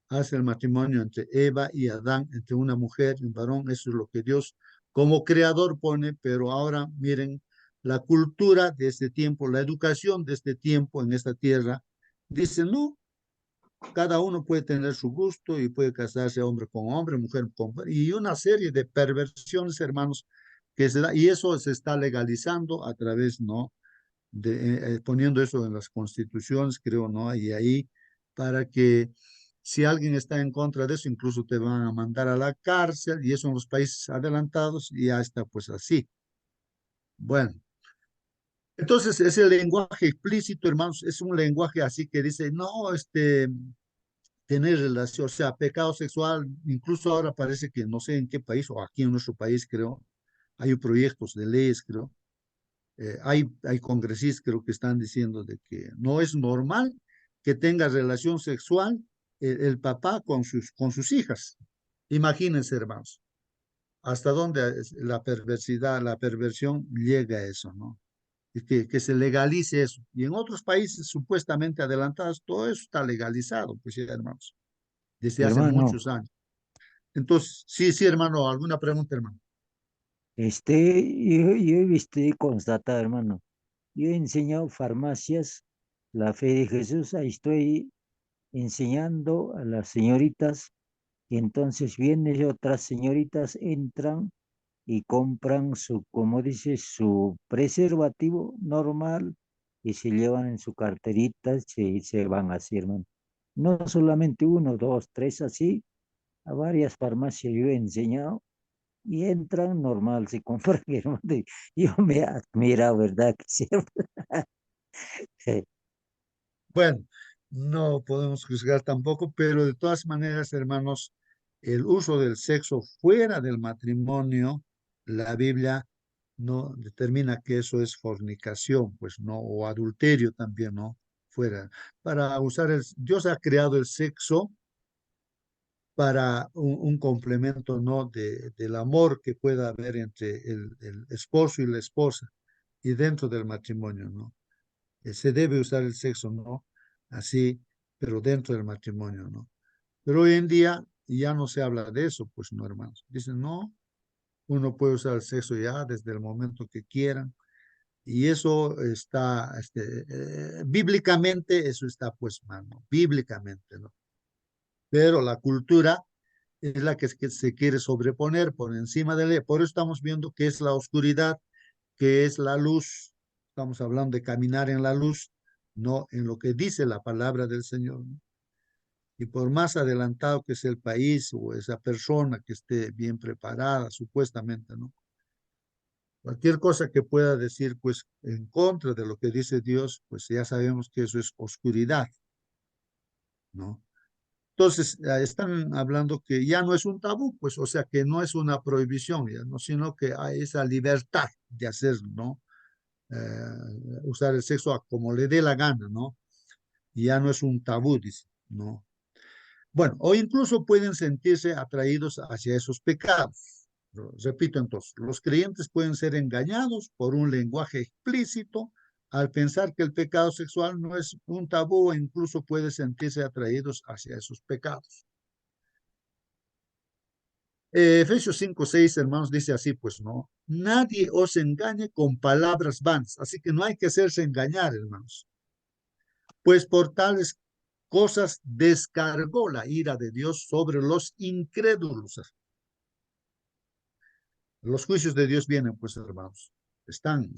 hace el matrimonio entre Eva y Adán, entre una mujer y un varón, eso es lo que Dios como creador pone, pero ahora miren, la cultura de este tiempo, la educación de este tiempo en esta tierra, dice, no, cada uno puede tener su gusto y puede casarse hombre con hombre, mujer con mujer, y una serie de perversiones, hermanos, que se da, y eso se está legalizando a través, ¿no? Poniendo eso en las constituciones, creo, ¿no? Y ahí, para que si alguien está en contra de eso, incluso te van a mandar a la cárcel, y eso en los países adelantados, y ya está, pues así. Bueno, entonces ese lenguaje explícito, hermanos, es un lenguaje así que dice, no, tener relación, o sea, pecado sexual, incluso ahora parece que no sé en qué país, o aquí en nuestro país, creo, hay proyectos de leyes, creo, hay congresistas creo que están diciendo de que no es normal que tenga relación sexual el papá con sus hijas. Imagínense, hermanos, hasta dónde la perversidad, la perversión llega a eso, ¿no? Y que se legalice eso. Y en otros países supuestamente adelantados, todo eso está legalizado, pues ya, hermanos, desde hace Hermano, muchos años. Entonces, sí, sí, hermano, ¿alguna pregunta, hermano? yo he visto y constatado, hermano. Yo he enseñado farmacias, la fe de Jesús, ahí estoy enseñando a las señoritas y entonces vienen otras señoritas, entran y compran su, como dice, su preservativo normal y se llevan en su carterita y se van así, hermano. No solamente uno, dos, tres, así, a varias farmacias yo he enseñado y entran normal, se compran, hermano. Y yo me admira, ¿verdad? Que sí. Bueno, no podemos juzgar tampoco, pero de todas maneras, hermanos, el uso del sexo fuera del matrimonio, la Biblia no determina que eso es fornicación, pues no, o adulterio también, ¿no? fuera. Para usar Dios ha creado el sexo para un complemento, ¿no? Del amor que pueda haber entre el esposo y la esposa y dentro del matrimonio, ¿no? Se debe usar el sexo, ¿no? Así, pero dentro del matrimonio, ¿no? Pero hoy en día ya no se habla de eso, pues no, hermanos. Dicen, no, uno puede usar el sexo ya desde el momento que quieran. Y eso está, bíblicamente, eso está pues mal, ¿no? Bíblicamente, ¿no? Pero la cultura es la que se quiere sobreponer por encima de la ley. Por eso estamos viendo qué es la oscuridad, qué es la luz. Estamos hablando de caminar en la luz, no en lo que dice la palabra del Señor, ¿no? Y por más adelantado que sea el país o esa persona que esté bien preparada, supuestamente, ¿no? Cualquier cosa que pueda decir, pues, en contra de lo que dice Dios, pues ya sabemos que eso es oscuridad, ¿no? Entonces, están hablando que ya no es un tabú, pues, o sea, que no es una prohibición, ya, ¿no? Sino que hay esa libertad de hacer, ¿no? Usar el sexo como le dé la gana, ¿no? Y ya no es un tabú, dice, ¿no? Bueno, o incluso pueden sentirse atraídos hacia esos pecados. Repito entonces, los creyentes pueden ser engañados por un lenguaje explícito al pensar que el pecado sexual no es un tabú e incluso puede sentirse atraídos hacia esos pecados. Efesios 5:6, hermanos, dice así, pues no, nadie os engañe con palabras vanas, así que no hay que hacerse engañar, hermanos, pues por tales cosas descargó la ira de Dios sobre los incrédulos. Los juicios de Dios vienen, pues, hermanos. Están,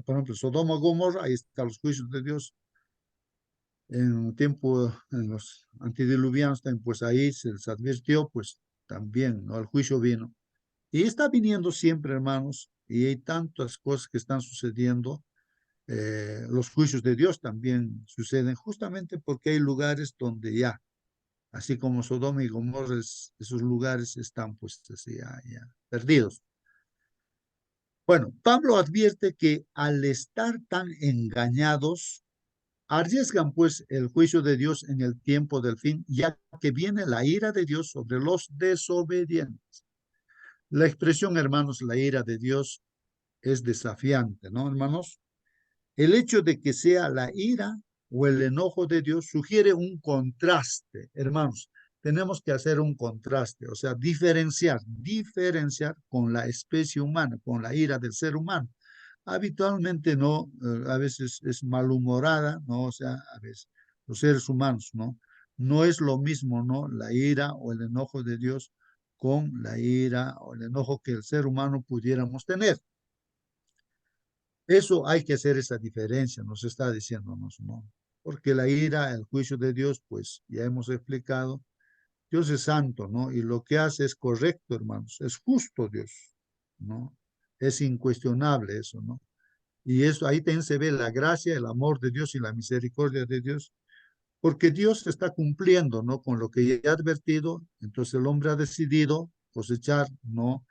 por ejemplo, Sodoma y Gomorra, ahí están los juicios de Dios. En un tiempo, en los antediluvianos, también, pues ahí se les advirtió, pues también, ¿no? El juicio vino. Y está viniendo siempre, hermanos, y hay tantas cosas que están sucediendo. Los juicios de Dios también suceden justamente porque hay lugares donde ya, así como Sodoma y Gomorra, esos lugares están pues así, ya perdidos. Bueno, Pablo advierte que al estar tan engañados, arriesgan pues el juicio de Dios en el tiempo del fin, ya que viene la ira de Dios sobre los desobedientes. La expresión, hermanos, la ira de Dios es desafiante, ¿no, hermanos? El hecho de que sea la ira o el enojo de Dios sugiere un contraste, hermanos. Tenemos que hacer un contraste, o sea, diferenciar con la especie humana, con la ira del ser humano. Habitualmente no, a veces es malhumorada, ¿no? O sea, a veces los seres humanos, ¿no? No es lo mismo, ¿no? La ira o el enojo de Dios con la ira o el enojo que el ser humano pudiéramos tener. Eso hay que hacer esa diferencia, nos está diciéndonos, ¿no? Porque la ira, el juicio de Dios, pues ya hemos explicado, Dios es santo, ¿no? Y lo que hace es correcto, hermanos, es justo Dios, ¿no? Es incuestionable eso, ¿no? Y eso ahí también se ve la gracia, el amor de Dios y la misericordia de Dios, porque Dios está cumpliendo, ¿no? Con lo que ya ha advertido, entonces el hombre ha decidido cosechar, ¿no?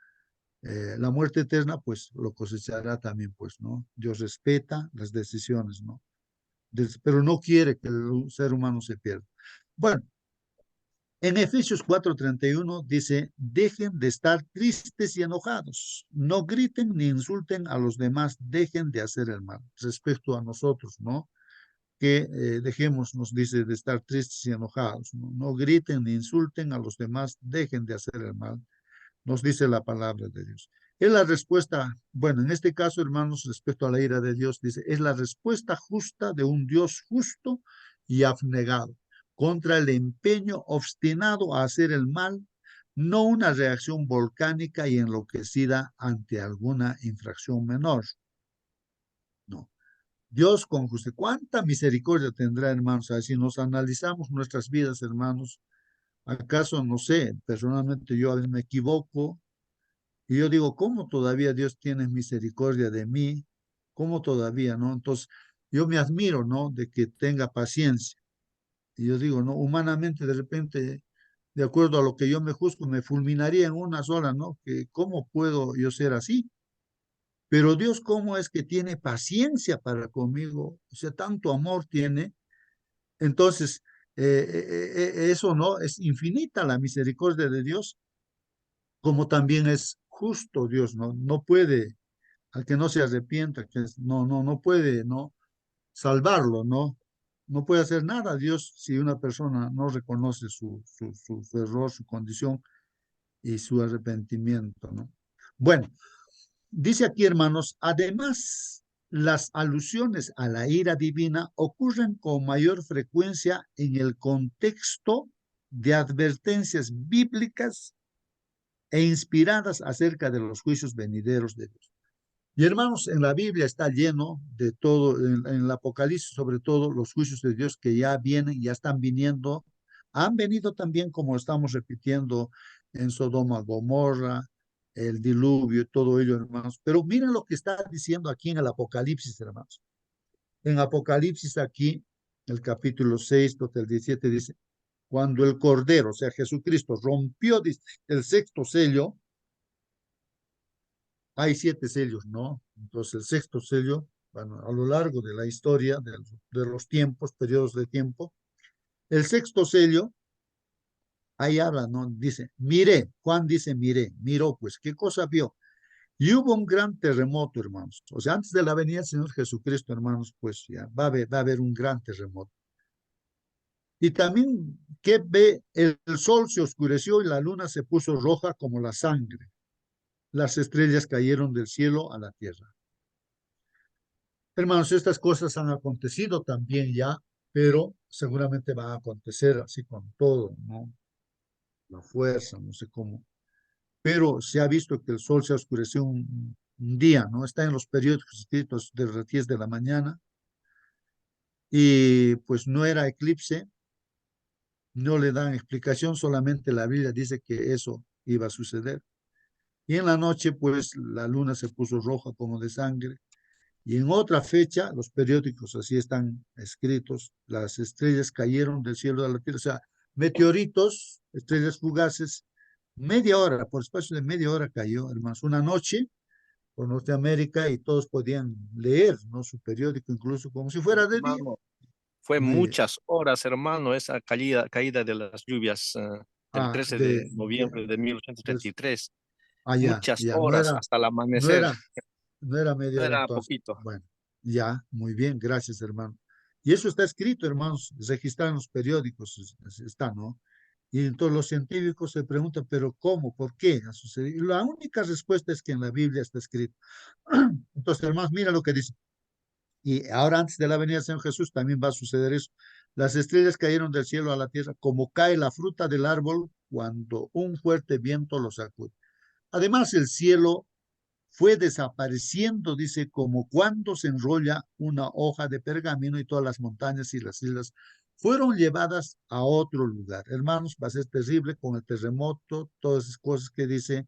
La muerte eterna, pues lo cosechará también, pues, ¿no? Dios respeta las decisiones, ¿no? Pero no quiere que el ser humano se pierda. Bueno, en Efesios 4:31 dice, dejen de estar tristes y enojados, no griten ni insulten a los demás, dejen de hacer el mal. Respecto a nosotros, ¿no? Que dejemos, nos dice, de estar tristes y enojados, ¿no? No griten ni insulten a los demás, dejen de hacer el mal, nos dice la palabra de Dios. Es la respuesta, bueno, en este caso, hermanos, respecto a la ira de Dios, dice, es la respuesta justa de un Dios justo y abnegado contra el empeño obstinado a hacer el mal, no una reacción volcánica y enloquecida ante alguna infracción menor. No. Dios con justicia, ¿cuánta misericordia tendrá, hermanos? Si nos analizamos nuestras vidas, hermanos, ¿acaso, no sé, personalmente yo a veces me equivoco? Y yo digo, ¿cómo todavía Dios tiene misericordia de mí? ¿Cómo todavía, no? Entonces, yo me admiro, ¿no? De que tenga paciencia. Y yo digo, ¿no? Humanamente, de repente, de acuerdo a lo que yo me juzgo, me fulminaría en una sola, ¿no? Que, ¿cómo puedo yo ser así? Pero Dios, ¿cómo es que tiene paciencia para conmigo? O sea, tanto amor tiene. Entonces, eso no, es infinita la misericordia de Dios, como también es justo Dios, ¿no? No puede, al que no se arrepienta, no puede, ¿no? Salvarlo, ¿no? No puede hacer nada Dios si una persona no reconoce su error, su condición y su arrepentimiento, ¿no? Bueno, dice aquí, hermanos, además, las alusiones a la ira divina ocurren con mayor frecuencia en el contexto de advertencias bíblicas e inspiradas acerca de los juicios venideros de Dios. Y hermanos, en la Biblia está lleno de todo, en el Apocalipsis sobre todo, los juicios de Dios que ya vienen, ya están viniendo, han venido también, como estamos repitiendo, en Sodoma, Gomorra, el diluvio, todo ello, hermanos. Pero miren lo que está diciendo aquí en el Apocalipsis, hermanos. En Apocalipsis aquí, el capítulo 6, el 17 dice, cuando el Cordero, o sea, Jesucristo, rompió el sexto sello, hay 7 sellos, ¿no? Entonces el sexto sello, bueno, a lo largo de la historia, de los tiempos, periodos de tiempo, el sexto sello, ahí habla, ¿no? Dice, miré, Juan dice, miré, miró, pues, ¿qué cosa vio? Y hubo un gran terremoto, hermanos. O sea, antes de la venida del Señor Jesucristo, hermanos, pues ya va a haber un gran terremoto. Y también, ¿qué ve? El sol se oscureció y la luna se puso roja como la sangre. Las estrellas cayeron del cielo a la tierra. Hermanos, estas cosas han acontecido también ya, pero seguramente van a acontecer así con todo, ¿no? La fuerza, no sé cómo. Pero se ha visto que el sol se oscureció un día, ¿no? Está en los periódicos escritos de las 10 de la mañana y pues no era eclipse, no le dan explicación, solamente la Biblia dice que eso iba a suceder. Y en la noche, pues la luna se puso roja como de sangre. Y en otra fecha, los periódicos así están escritos, las estrellas cayeron del cielo a la tierra, o sea, meteoritos, estrellas fugaces, media hora, por espacio de media hora cayó, hermanos, una noche por Norteamérica y todos podían leer, ¿no? Su periódico, incluso como si fuera de día. Hermano, fue Me- muchas horas, hermano, esa caída de las lluvias del ah, 13 de, de de, noviembre de pues, 1833. ya, Muchas ya, horas hasta el no amanecer. era, no era No media hora era entonces. poquito. Bueno, ya, muy bien, gracias, hermano. Y eso está escrito, hermanos, registrado en los periódicos, está, ¿no? Y entonces los científicos se preguntan, pero ¿cómo? ¿Por qué ha sucedido? Y la única respuesta es que en la Biblia está escrito. Entonces, hermanos, mira lo que dice. Y ahora antes de la venida del Señor Jesús también va a suceder eso. Las estrellas cayeron del cielo a la tierra como cae la fruta del árbol cuando un fuerte viento lo sacude. Además, el cielo fue desapareciendo, dice, como cuando se enrolla una hoja de pergamino y todas las montañas y las islas fueron llevadas a otro lugar. Hermanos, va a ser terrible con el terremoto, todas esas cosas que dice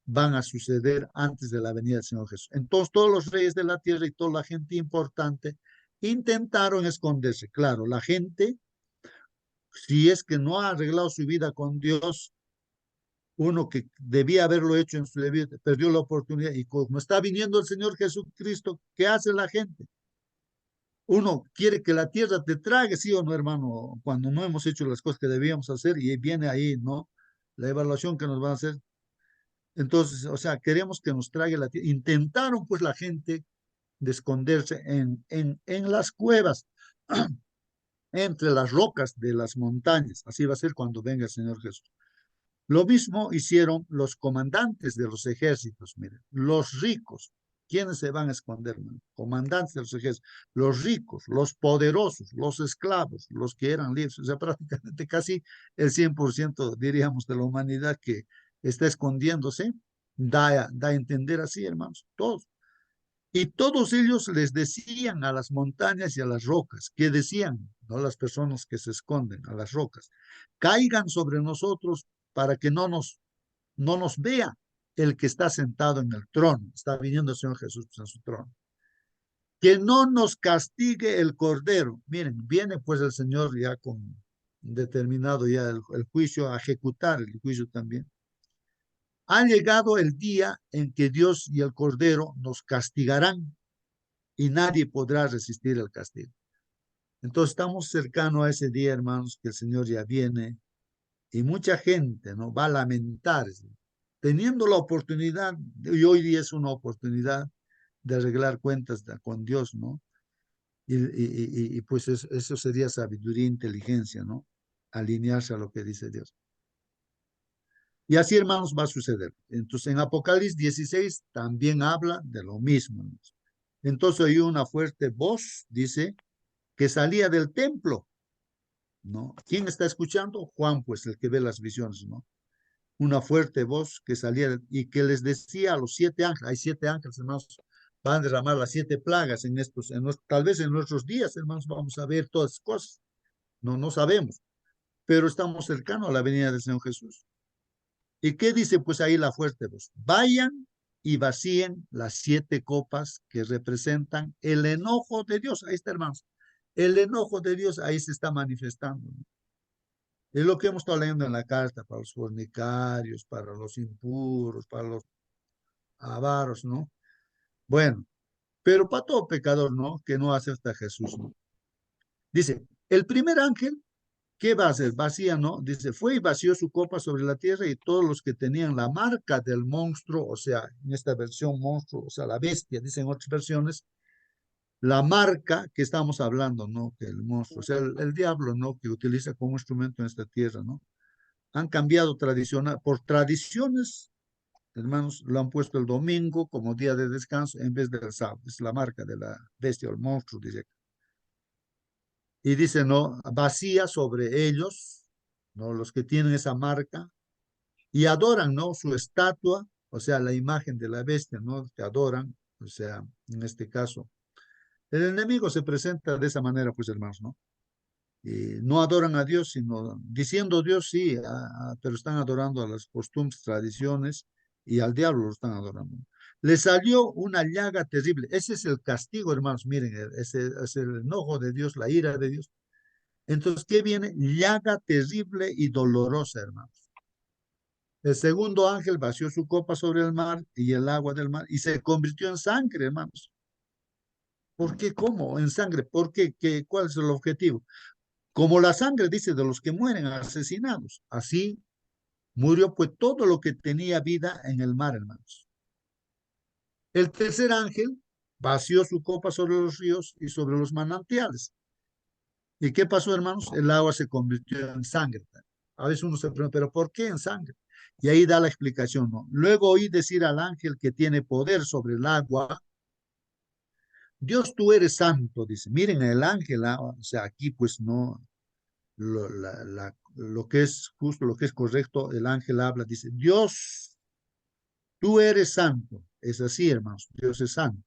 van a suceder antes de la venida del Señor Jesús. Entonces, todos los reyes de la tierra y toda la gente importante intentaron esconderse. Claro, la gente, si es que no ha arreglado su vida con Dios, uno que debía haberlo hecho en su vida, perdió la oportunidad y como está viniendo el Señor Jesucristo, ¿qué hace la gente? Uno quiere que la tierra te trague, sí o no, hermano, cuando no hemos hecho las cosas que debíamos hacer y viene ahí, ¿no? La evaluación que nos van a hacer. Entonces, o sea, queremos que nos trague la tierra. Intentaron pues la gente de esconderse en las cuevas, entre las rocas de las montañas. Así va a ser cuando venga el Señor Jesús. Lo mismo hicieron los comandantes de los ejércitos, miren, los ricos. ¿Quiénes se van a esconder? Man? Comandantes de los ejércitos, los ricos, los poderosos, los esclavos, los que eran libres, o sea, prácticamente casi el 100%, diríamos, de la humanidad que está escondiéndose, da a entender así, hermanos, todos. Y todos ellos les decían a las montañas y a las rocas, ¿qué decían? No las personas que se esconden, a las rocas, caigan sobre nosotros para que no nos vea el que está sentado en el trono. Está viniendo el Señor Jesús en su trono. Que no nos castigue el Cordero. Miren, viene pues el Señor ya con determinado ya el juicio, a ejecutar el juicio también. ha llegado el día en que Dios y el Cordero nos castigarán y nadie podrá resistir el castigo. Entonces estamos cercanos a ese día, hermanos, que el Señor ya viene y mucha gente, ¿no?, va a lamentar, teniendo la oportunidad, y hoy día es una oportunidad de arreglar cuentas con Dios, ¿no? Y pues eso sería sabiduría e inteligencia, ¿no? Alinearse a lo que dice Dios. Y así, hermanos, va a suceder. Entonces, en Apocalipsis 16 también habla de lo mismo, hermanos. Entonces, hay una fuerte voz, dice, que salía del templo, ¿no? ¿Quién está escuchando? Juan, pues, el que ve las visiones, ¿no? Una fuerte voz que salía y que les decía a los 7 ángeles, hay 7 ángeles, hermanos, van a derramar las 7 plagas en estos, tal vez en nuestros días, hermanos, vamos a ver todas las cosas. No sabemos, pero estamos cercanos a la venida del Señor Jesús. ¿Y qué dice pues ahí la fuerte voz? Vayan y vacíen las 7 copas que representan el enojo de Dios. Ahí está, hermanos. El enojo de Dios ahí se está manifestando, ¿no? Es lo que hemos estado leyendo en la carta para los fornicarios, para los impuros, para los avaros, ¿no? Bueno, pero para todo pecador, ¿no?, que no acepta a Jesús, ¿no? Dice, el primer ángel, ¿qué va a hacer? Vacía, ¿no? Dice, fue y vació su copa sobre la tierra y todos los que tenían la marca del monstruo, o sea, en esta versión monstruo, o sea, la bestia, dicen otras versiones, la marca que estamos hablando, ¿no? Que el monstruo, o sea, el diablo, ¿no?, que utiliza como instrumento en esta tierra, ¿no? Han cambiado por tradiciones, hermanos, lo han puesto el domingo como día de descanso en vez del sábado. Es la marca de la bestia o el monstruo, dice. Y dice, no, vacía sobre ellos, ¿no?, los que tienen esa marca, y adoran, ¿no?, su estatua, o sea, la imagen de la bestia, ¿no?, que adoran, o sea, en este caso. El enemigo se presenta de esa manera, pues, hermanos, ¿no? Y no adoran a Dios, sino diciendo Dios sí, pero están adorando a las costumbres, tradiciones, y al diablo lo están adorando. Le salió una llaga terrible. Ese es el castigo, hermanos. Miren, ese es el enojo de Dios, la ira de Dios. Entonces, ¿qué viene? Llaga terrible y dolorosa, hermanos. El segundo ángel vació su copa sobre el mar y el agua del mar y se convirtió en sangre, hermanos. ¿Por qué? ¿Cómo? En sangre. ¿Por qué? ¿Cuál es el objetivo? Como la sangre, dice, de los que mueren asesinados. Así murió pues todo lo que tenía vida en el mar, hermanos. El tercer ángel vació su copa sobre los ríos y sobre los manantiales. ¿Y qué pasó, hermanos? El agua se convirtió en sangre. A veces uno se pregunta, ¿pero por qué en sangre? Y ahí da la explicación, ¿no? Luego oí decir al ángel que tiene poder sobre el agua, Dios, tú eres santo, dice. Miren, el ángel, o sea, aquí pues no, lo que es justo, lo que es correcto, el ángel habla, dice, Dios, tú eres santo. Es así, hermanos, Dios es santo.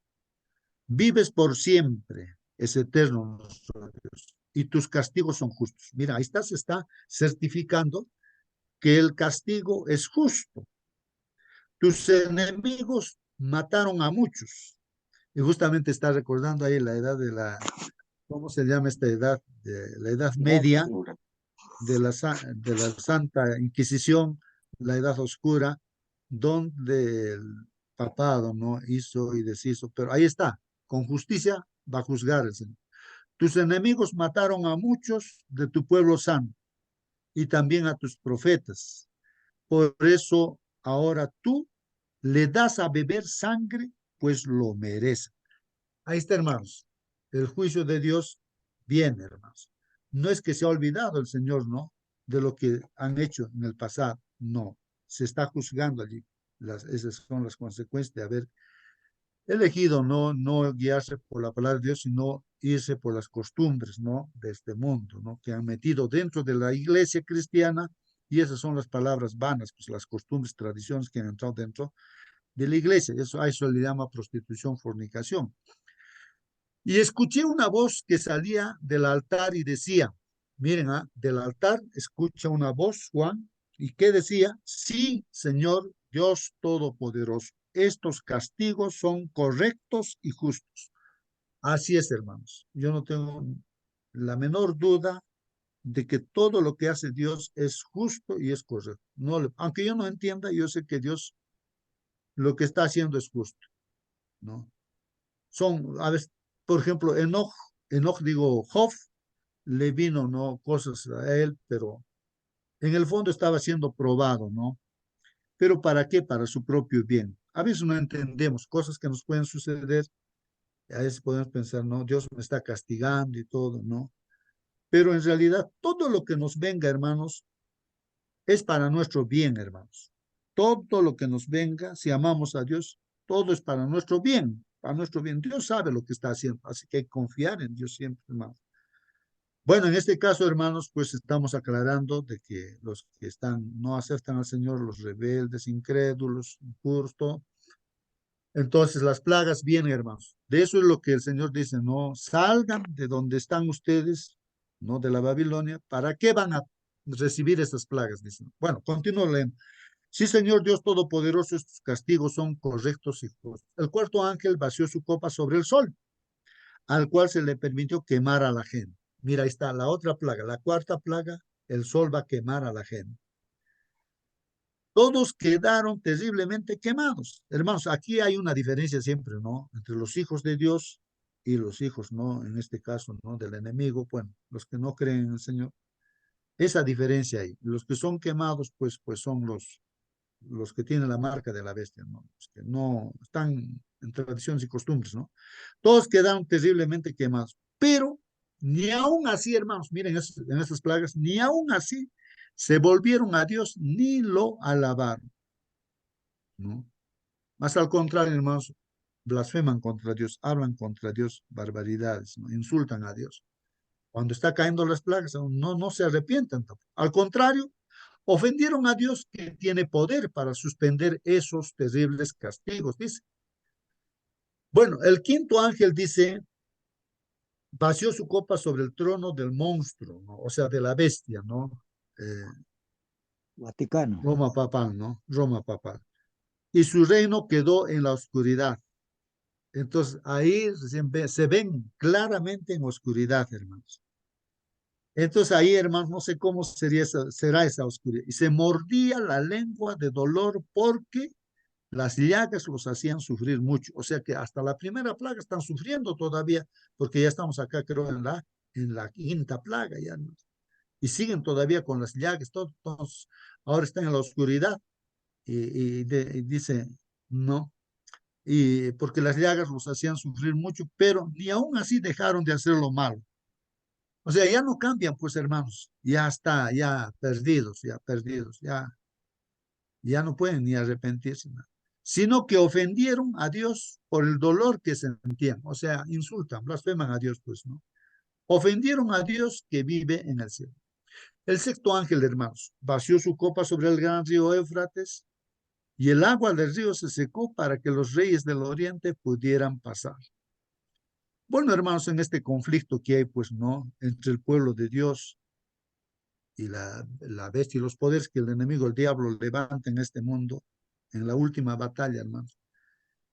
Vives por siempre, es eterno nuestro Dios, y tus castigos son justos. Mira, ahí está, se está certificando que el castigo es justo. Tus enemigos mataron a muchos. Y justamente está recordando ahí la edad de ¿cómo se llama esta edad? De la Edad Media, de la Santa Inquisición, la Edad Oscura, donde el papado, ¿no?, hizo y deshizo. Pero ahí está, con justicia va a juzgar el Señor. Tus enemigos mataron a muchos de tu pueblo santo y también a tus profetas. Por eso ahora tú le das a beber sangre, pues lo merece. Ahí está, hermanos. El juicio de Dios viene, hermanos. No es que se ha olvidado el Señor, ¿no?, de lo que han hecho en el pasado. No, se está juzgando allí. Esas son las consecuencias de haber elegido no guiarse por la palabra de Dios, sino irse por las costumbres, ¿no?, de este mundo, ¿no?, que han metido dentro de la iglesia cristiana, y esas son las palabras vanas, pues las costumbres, tradiciones que han entrado dentro de la iglesia. A eso le llama prostitución, fornicación. Y escuché una voz que salía del altar y decía, miren, del altar escucha una voz, Juan, y que decía, sí, Señor Dios Todopoderoso, estos castigos son correctos y justos. Así es, hermanos. Yo no tengo la menor duda de que todo lo que hace Dios es justo y es correcto. No, aunque yo no entienda, yo sé que Dios lo que está haciendo es justo, ¿no? A veces, por ejemplo, digo, Job, le vino, ¿no? Cosas a él, pero en el fondo estaba siendo probado, ¿no? Pero ¿para qué? Para su propio bien. A veces no entendemos cosas que nos pueden suceder, a veces podemos pensar, no, Dios me está castigando y todo, ¿no? Pero en realidad todo lo que nos venga, hermanos, es para nuestro bien, hermanos. Todo lo que nos venga, si amamos a Dios, todo es para nuestro bien, para nuestro bien. Dios sabe lo que está haciendo, así que hay que confiar en Dios siempre, hermanos. Bueno, en este caso, hermanos, pues estamos aclarando de que los que no aceptan al Señor, los rebeldes, incrédulos, impuros, todo. Entonces las plagas vienen, hermanos. De eso es lo que el Señor dice, no salgan de donde están ustedes, no de la Babilonia. ¿Para qué van a recibir estas plagas? Dicen. Bueno, continúo leyendo. Sí, Señor Dios Todopoderoso, estos castigos son correctos y justos. El cuarto ángel vació su copa sobre el sol, al cual se le permitió quemar a la gente. Mira, ahí está la otra plaga, la cuarta plaga, el sol va a quemar a la gente. Todos quedaron terriblemente quemados. Hermanos, aquí hay una diferencia siempre, ¿no? Entre los hijos de Dios y los hijos, ¿no? En este caso, ¿no? Del enemigo, bueno, los que no creen en el Señor. Esa diferencia hay. Los que son quemados, pues son los que tienen la marca de la bestia, ¿no? Los que no están en tradiciones y costumbres, ¿no? Todos quedaron terriblemente quemados, pero ni aún así, hermanos, miren en estas plagas, ni aún así se volvieron a Dios ni lo alabaron, ¿no? Más al contrario, hermanos, blasfeman contra Dios, hablan contra Dios barbaridades, ¿no? Insultan a Dios. Cuando está cayendo las plagas, no se arrepienten tampoco. Al contrario, ofendieron a Dios que tiene poder para suspender esos terribles castigos, dice. Bueno, el quinto ángel dice, vació su copa sobre el trono del monstruo, ¿no? O sea, de la bestia, ¿no? Eh, Vaticano. Roma papal, ¿no? Roma papal. Y su reino quedó en la oscuridad. Entonces, ahí se ven claramente en oscuridad, hermanos. Entonces ahí, hermanos, no sé cómo será esa oscuridad. Y se mordía la lengua de dolor porque las llagas los hacían sufrir mucho. O sea que hasta la primera plaga están sufriendo todavía, porque ya estamos acá, creo, en la quinta plaga ya, ¿no? Y siguen todavía con las llagas, todos ahora están en la oscuridad. Y dice, no, y porque las llagas los hacían sufrir mucho, pero ni aún así dejaron de hacer lo malo. O sea, ya no cambian, pues, hermanos, ya está, ya perdidos, ya no pueden ni arrepentirse, ¿no? Sino que ofendieron a Dios por el dolor que sentían, o sea, insultan, blasfeman a Dios, pues, ¿no? Ofendieron a Dios que vive en el cielo. El sexto ángel, hermanos, vació su copa sobre el gran río Éufrates y el agua del río se secó para que los reyes del oriente pudieran pasar. Bueno, hermanos, en este conflicto que hay, pues, ¿no? Entre el pueblo de Dios y la bestia y los poderes que el enemigo, el diablo, levanta en este mundo, en la última batalla, hermanos.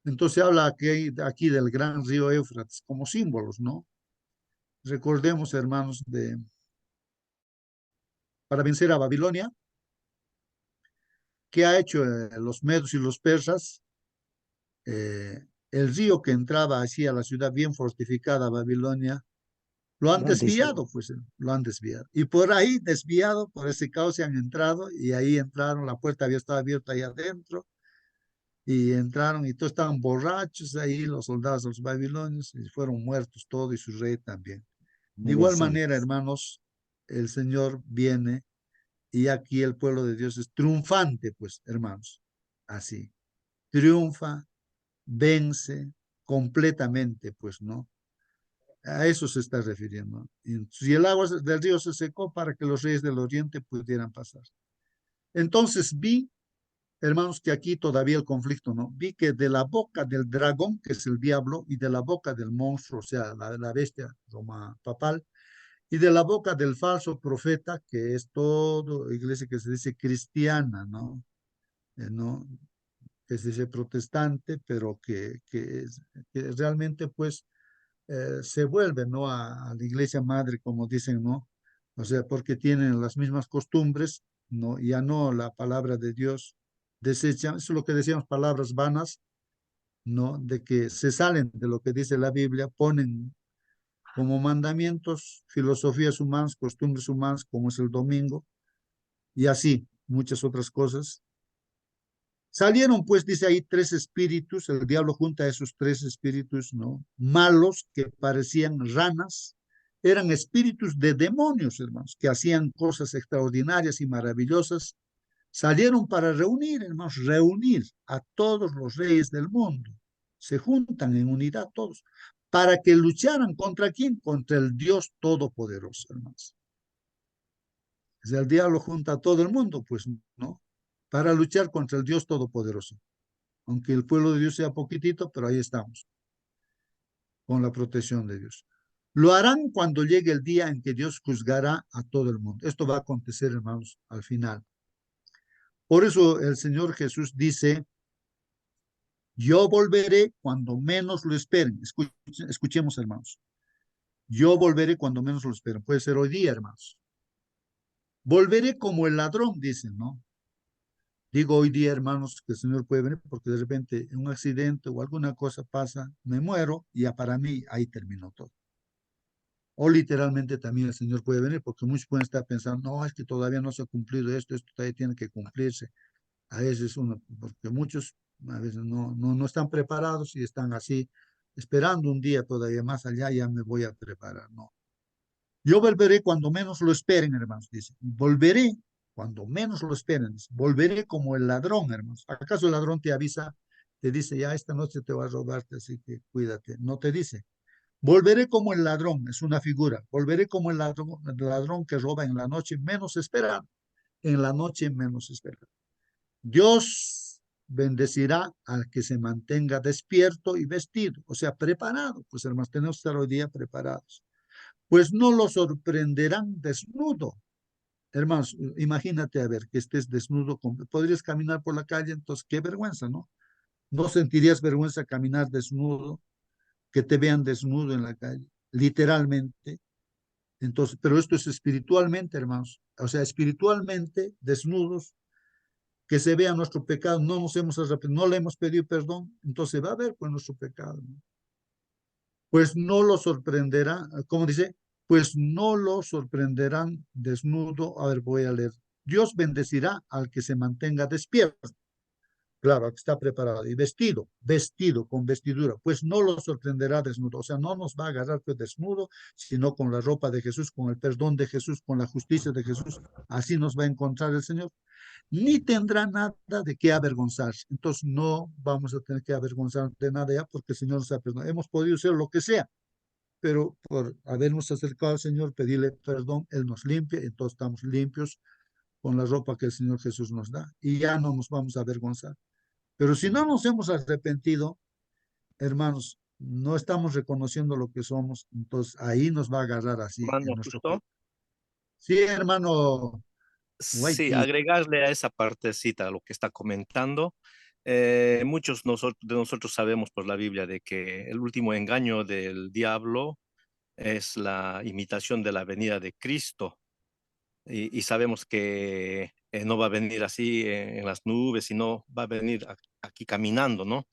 Entonces habla aquí del gran río Éufrates como símbolos, ¿no? Recordemos, hermanos, para vencer a Babilonia, ¿qué ha hecho los medos y los persas? El río que entraba hacia la ciudad bien fortificada, Babilonia, lo han desviado, pues, lo han desviado. Y por ahí, desviado, por ese cauce han entrado, y ahí entraron, la puerta había estado abierta ahí adentro, y entraron, y todos estaban borrachos ahí, los soldados de los babilonios, y fueron muertos todos, y su rey también. De igual manera, hermanos, el Señor viene, y aquí el pueblo de Dios es triunfante, pues, hermanos, así. Triunfa, vence completamente, pues, ¿no? A eso se está refiriendo. Y el agua del río se secó para que los reyes del oriente pudieran pasar. Entonces vi, hermanos, que aquí todavía el conflicto, ¿no? Vi que de la boca del dragón, que es el diablo, y de la boca del monstruo, o sea, la bestia Roma papal, y de la boca del falso profeta, que es todo iglesia que se dice cristiana, ¿no? ¿No? Que se dice protestante, pero que realmente, pues, se vuelve, ¿no? A la iglesia madre, como dicen, ¿no? O sea, porque tienen las mismas costumbres, ¿no? Ya no la palabra de Dios desechan, eso es lo que decíamos, palabras vanas, ¿no? De que se salen de lo que dice la Biblia, ponen como mandamientos filosofías humanas, costumbres humanas, como es el domingo, y así, muchas otras cosas. Salieron, pues, dice ahí, tres espíritus, el diablo junta a esos tres espíritus, ¿no? Malos, que parecían ranas, eran espíritus de demonios, hermanos, que hacían cosas extraordinarias y maravillosas. Salieron para reunir, hermanos, reunir a todos los reyes del mundo. Se juntan en unidad todos, para que lucharan contra quién, contra el Dios Todopoderoso, hermanos. Es el diablo junta a todo el mundo, pues, ¿no? Para luchar contra el Dios Todopoderoso. Aunque el pueblo de Dios sea poquitito, pero ahí estamos, con la protección de Dios. Lo harán cuando llegue el día en que Dios juzgará a todo el mundo. Esto va a acontecer, hermanos, al final. Por eso el Señor Jesús dice, yo volveré cuando menos lo esperen. Escuchemos, hermanos. Yo volveré cuando menos lo esperen. Puede ser hoy día, hermanos. Volveré como el ladrón, dicen, ¿no? Digo hoy día, hermanos, que el Señor puede venir porque de repente un accidente o alguna cosa pasa, me muero y ya para mí ahí terminó todo. O literalmente también el Señor puede venir porque muchos pueden estar pensando, no, es que todavía no se ha cumplido esto todavía tiene que cumplirse. A veces uno, porque muchos a veces no están preparados y están así esperando un día todavía más allá, ya me voy a preparar. No. Yo volveré cuando menos lo esperen, hermanos, dice. Volveré cuando menos lo esperen. Dice. Volveré como el ladrón, hermanos. ¿Acaso el ladrón te avisa, te dice, ya esta noche te va a robarte, así que cuídate? No te dice. Volveré como el ladrón, es una figura. Volveré como el ladrón que roba en la noche menos esperado. En la noche menos esperado. Dios bendecirá al que se mantenga despierto y vestido, o sea, preparado. Pues hermanos, tenemos que estar hoy día preparados. Pues no lo sorprenderán desnudo. Hermanos, imagínate a ver que estés desnudo, podrías caminar por la calle, entonces qué vergüenza, ¿no? ¿No sentirías vergüenza caminar desnudo, que te vean desnudo en la calle? Literalmente. Entonces, pero esto es espiritualmente, hermanos. O sea, espiritualmente desnudos, que se vea nuestro pecado, no nos hemos arrepentido, no le hemos pedido perdón, entonces va a ver pues nuestro pecado, ¿no? Pues no lo sorprenderá, como dice, pues no lo sorprenderán desnudo. A ver, voy a leer. Dios bendecirá al que se mantenga despierto. Claro, que está preparado y vestido, vestido con vestidura, pues no lo sorprenderá desnudo. O sea, no nos va a agarrar pues desnudo, sino con la ropa de Jesús, con el perdón de Jesús, con la justicia de Jesús. Así nos va a encontrar el Señor. Ni tendrá nada de qué avergonzarse. Entonces no vamos a tener que avergonzarnos de nada ya porque el Señor nos ha perdonado. Hemos podido ser lo que sea, pero por habernos acercado al Señor, pedirle perdón, Él nos limpia, y entonces estamos limpios con la ropa que el Señor Jesús nos da y ya no nos vamos a avergonzar. Pero si no nos hemos arrepentido, hermanos, no estamos reconociendo lo que somos, entonces ahí nos va a agarrar así en Hermano, nuestro justo. cuerpo. Sí, hermano Sí, Whitey. agregarle a esa partecita lo que está comentando. Muchos de nosotros sabemos por la Biblia de que el último engaño del diablo es la imitación de la venida de Cristo. Y sabemos que no va a venir así en las nubes, sino va a venir aquí caminando, ¿no?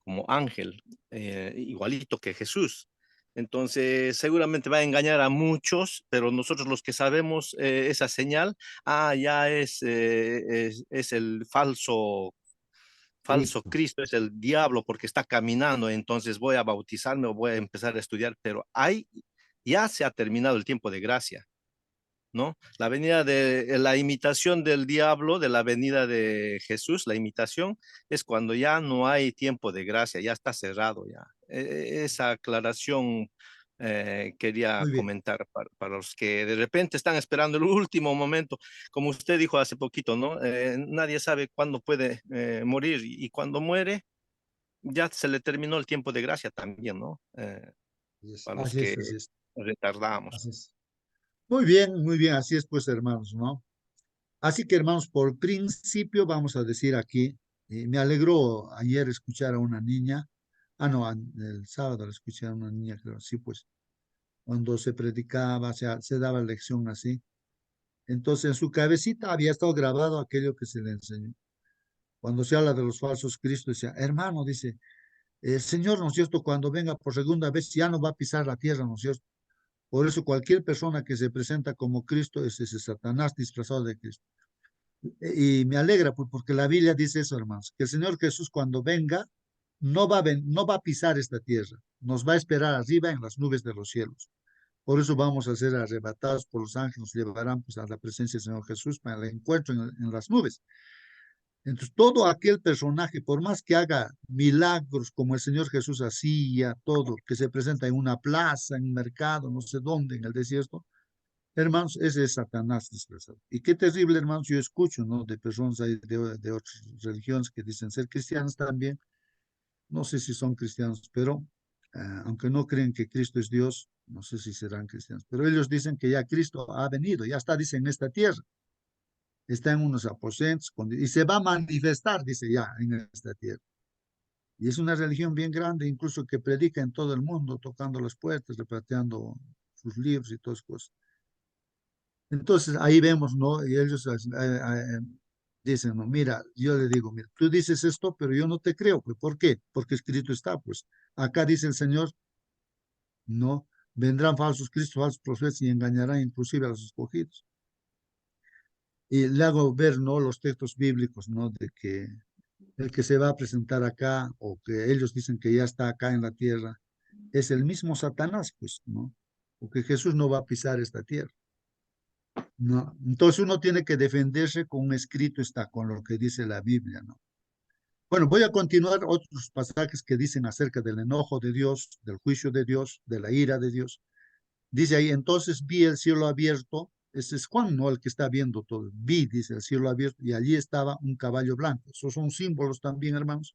Como ángel, igualito que Jesús. Entonces, seguramente va a engañar a muchos, pero nosotros los que sabemos esa señal, ya es el falso Cristo. Cristo, es el diablo porque está caminando, entonces voy a bautizarme o voy a empezar a estudiar, pero ya se ha terminado el tiempo de gracia. ¿No? La venida de la imitación del diablo, de la venida de Jesús, la imitación, es cuando ya no hay tiempo de gracia, ya está cerrado ya. Esa aclaración quería Muy bien. comentar para los que de repente están esperando el último momento, como usted dijo hace poquito, ¿no? Nadie sabe cuándo puede morir y cuando muere ya se le terminó el tiempo de gracia también, ¿no? Para los Así que es, así es, retardamos. así es. Muy bien, así es pues, hermanos, ¿no? Así que, hermanos, por principio vamos a decir aquí, me alegró ayer escuchar a una niña, no, el sábado la escuché a una niña, creo, sí, pues, cuando se predicaba, se daba lección así. Entonces en su cabecita había estado grabado aquello que se le enseñó. Cuando se habla de los falsos cristos, decía, hermano, dice, el Señor, ¿no es cierto?, cuando venga por segunda vez ya no va a pisar la tierra, ¿no es cierto? Por eso cualquier persona que se presenta como Cristo es ese Satanás disfrazado de Cristo. Y me alegra, pues, porque la Biblia dice eso, hermanos, que el Señor Jesús cuando venga no va a pisar esta tierra, nos va a esperar arriba en las nubes de los cielos. Por eso vamos a ser arrebatados por los ángeles, nos llevarán pues, a la presencia del Señor Jesús para el encuentro en las nubes. Entonces, todo aquel personaje, por más que haga milagros como el Señor Jesús hacía, todo, que se presenta en una plaza, en un mercado, no sé dónde, en el desierto, hermanos, ese es Satanás disfrazado. Y qué terrible, hermanos, yo escucho, ¿no? De personas ahí de otras religiones que dicen ser cristianos también, no sé si son cristianos, pero aunque no creen que Cristo es Dios, no sé si serán cristianos, pero ellos dicen que ya Cristo ha venido, ya está, dice, en esta tierra, está en unos aposentos y se va a manifestar, dice ya, en esta tierra. Y es una religión bien grande, incluso que predica en todo el mundo, tocando las puertas, repatriando sus libros y todas cosas. Entonces ahí vemos, ¿no? Y ellos dicen, no, mira, yo le digo, mira, tú dices esto, pero yo no te creo, pues, ¿por qué? Porque escrito está, pues, acá dice el Señor, no, vendrán falsos cristos, falsos profetas y engañarán inclusive a los escogidos. Y le hago ver, ¿no? Los textos bíblicos, ¿no? De que el que se va a presentar acá, o que ellos dicen que ya está acá en la tierra, es el mismo Satanás, pues, ¿no? Porque Jesús no va a pisar esta tierra. No, entonces uno tiene que defenderse con un escrito, está con lo que dice la Biblia, ¿no? Bueno, voy a continuar otros pasajes que dicen acerca del enojo de Dios, del juicio de Dios, de la ira de Dios. Dice ahí, entonces vi el cielo abierto, ese es Juan, ¿no? El que está viendo todo. Vi, dice, el cielo abierto, y allí estaba un caballo blanco. Esos son símbolos también, hermanos.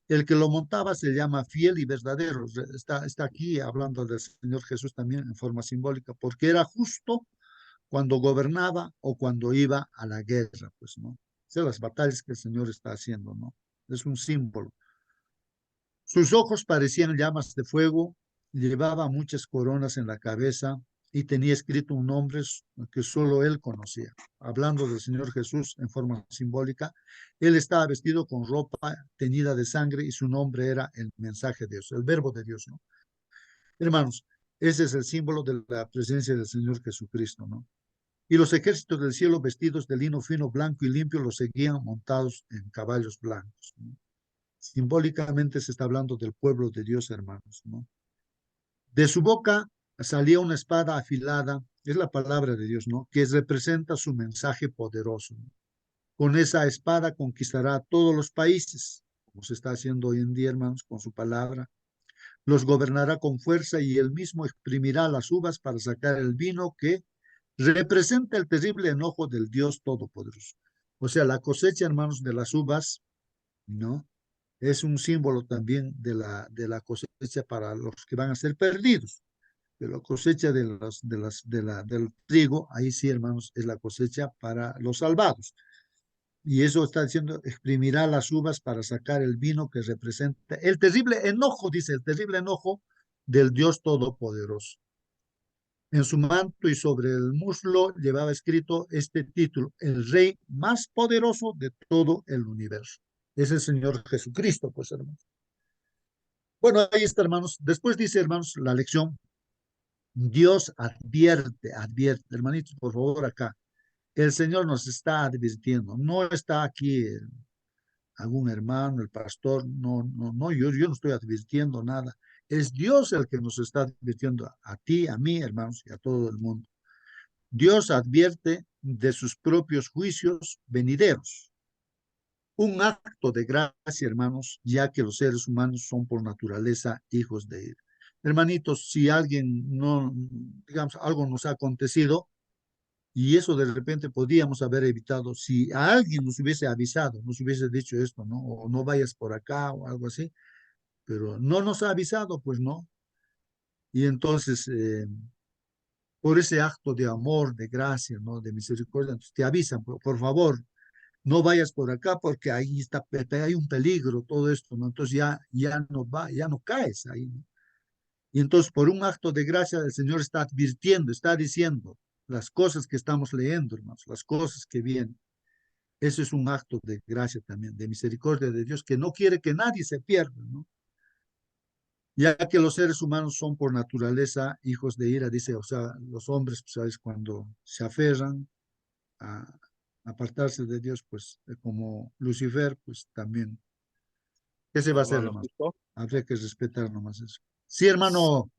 El que lo montaba se llama fiel y verdadero. Está aquí hablando del Señor Jesús también en forma simbólica, porque era justo cuando gobernaba o cuando iba a la guerra, pues, ¿no? O sea, las batallas que el Señor está haciendo, ¿no? Es un símbolo. Sus ojos parecían llamas de fuego, llevaba muchas coronas en la cabeza y tenía escrito un nombre que solo él conocía. Hablando del Señor Jesús en forma simbólica, él estaba vestido con ropa teñida de sangre y su nombre era el mensaje de Dios, el verbo de Dios, ¿no? Hermanos, ese es el símbolo de la presencia del Señor Jesucristo, ¿no? Y los ejércitos del cielo vestidos de lino fino, blanco y limpio los seguían montados en caballos blancos, ¿no? Simbólicamente se está hablando del pueblo de Dios, hermanos, ¿no? De su boca salía una espada afilada, es la palabra de Dios, ¿no? Que representa su mensaje poderoso, ¿no? Con esa espada conquistará todos los países, como se está haciendo hoy en día, hermanos, con su palabra. Los gobernará con fuerza y él mismo exprimirá las uvas para sacar el vino que representa el terrible enojo del Dios Todopoderoso. O sea, la cosecha, hermanos, de las uvas, ¿no? Es un símbolo también de la cosecha para los que van a ser perdidos. De la cosecha del trigo, ahí sí, hermanos, es la cosecha para los salvados. Y eso está diciendo, exprimirá las uvas para sacar el vino que representa el terrible enojo, dice, el terrible enojo del Dios Todopoderoso. En su manto y sobre el muslo llevaba escrito este título, el Rey más poderoso de todo el universo. Es el Señor Jesucristo, pues, hermanos. Bueno, ahí está, hermanos. Después dice, hermanos, la lección. Dios advierte. Hermanitos, por favor, acá. El Señor nos está advirtiendo. No está aquí algún hermano, el pastor. No, yo no estoy advirtiendo nada. Es Dios el que nos está advirtiendo a ti, a mí, hermanos, y a todo el mundo. Dios advierte de sus propios juicios venideros. Un acto de gracia, hermanos, ya que los seres humanos son por naturaleza hijos de él. Hermanitos, si alguien no, digamos, algo nos ha acontecido y eso de repente podíamos haber evitado, si a alguien nos hubiese avisado, nos hubiese dicho esto, ¿no? O no vayas por acá o algo así, pero no nos ha avisado, pues no. Y entonces, por ese acto de amor, de gracia, ¿no? De misericordia, entonces te avisan, por favor, no vayas por acá porque ahí está, hay un peligro, todo esto, ¿no? Entonces ya no caes ahí, ¿no? Y entonces por un acto de gracia el Señor está advirtiendo, está diciendo las cosas que estamos leyendo, hermanos, las cosas que vienen. Eso es un acto de gracia también, de misericordia de Dios, que no quiere que nadie se pierda, ¿no? Ya que los seres humanos son por naturaleza hijos de ira, dice, o sea, los hombres, pues, ¿sabes? Cuando se aferran a apartarse de Dios, pues como Lucifer, pues también. ¿Qué se va a hacer, Hermano, hermano? justo. Habría que respetar nomás eso. Sí, hermano.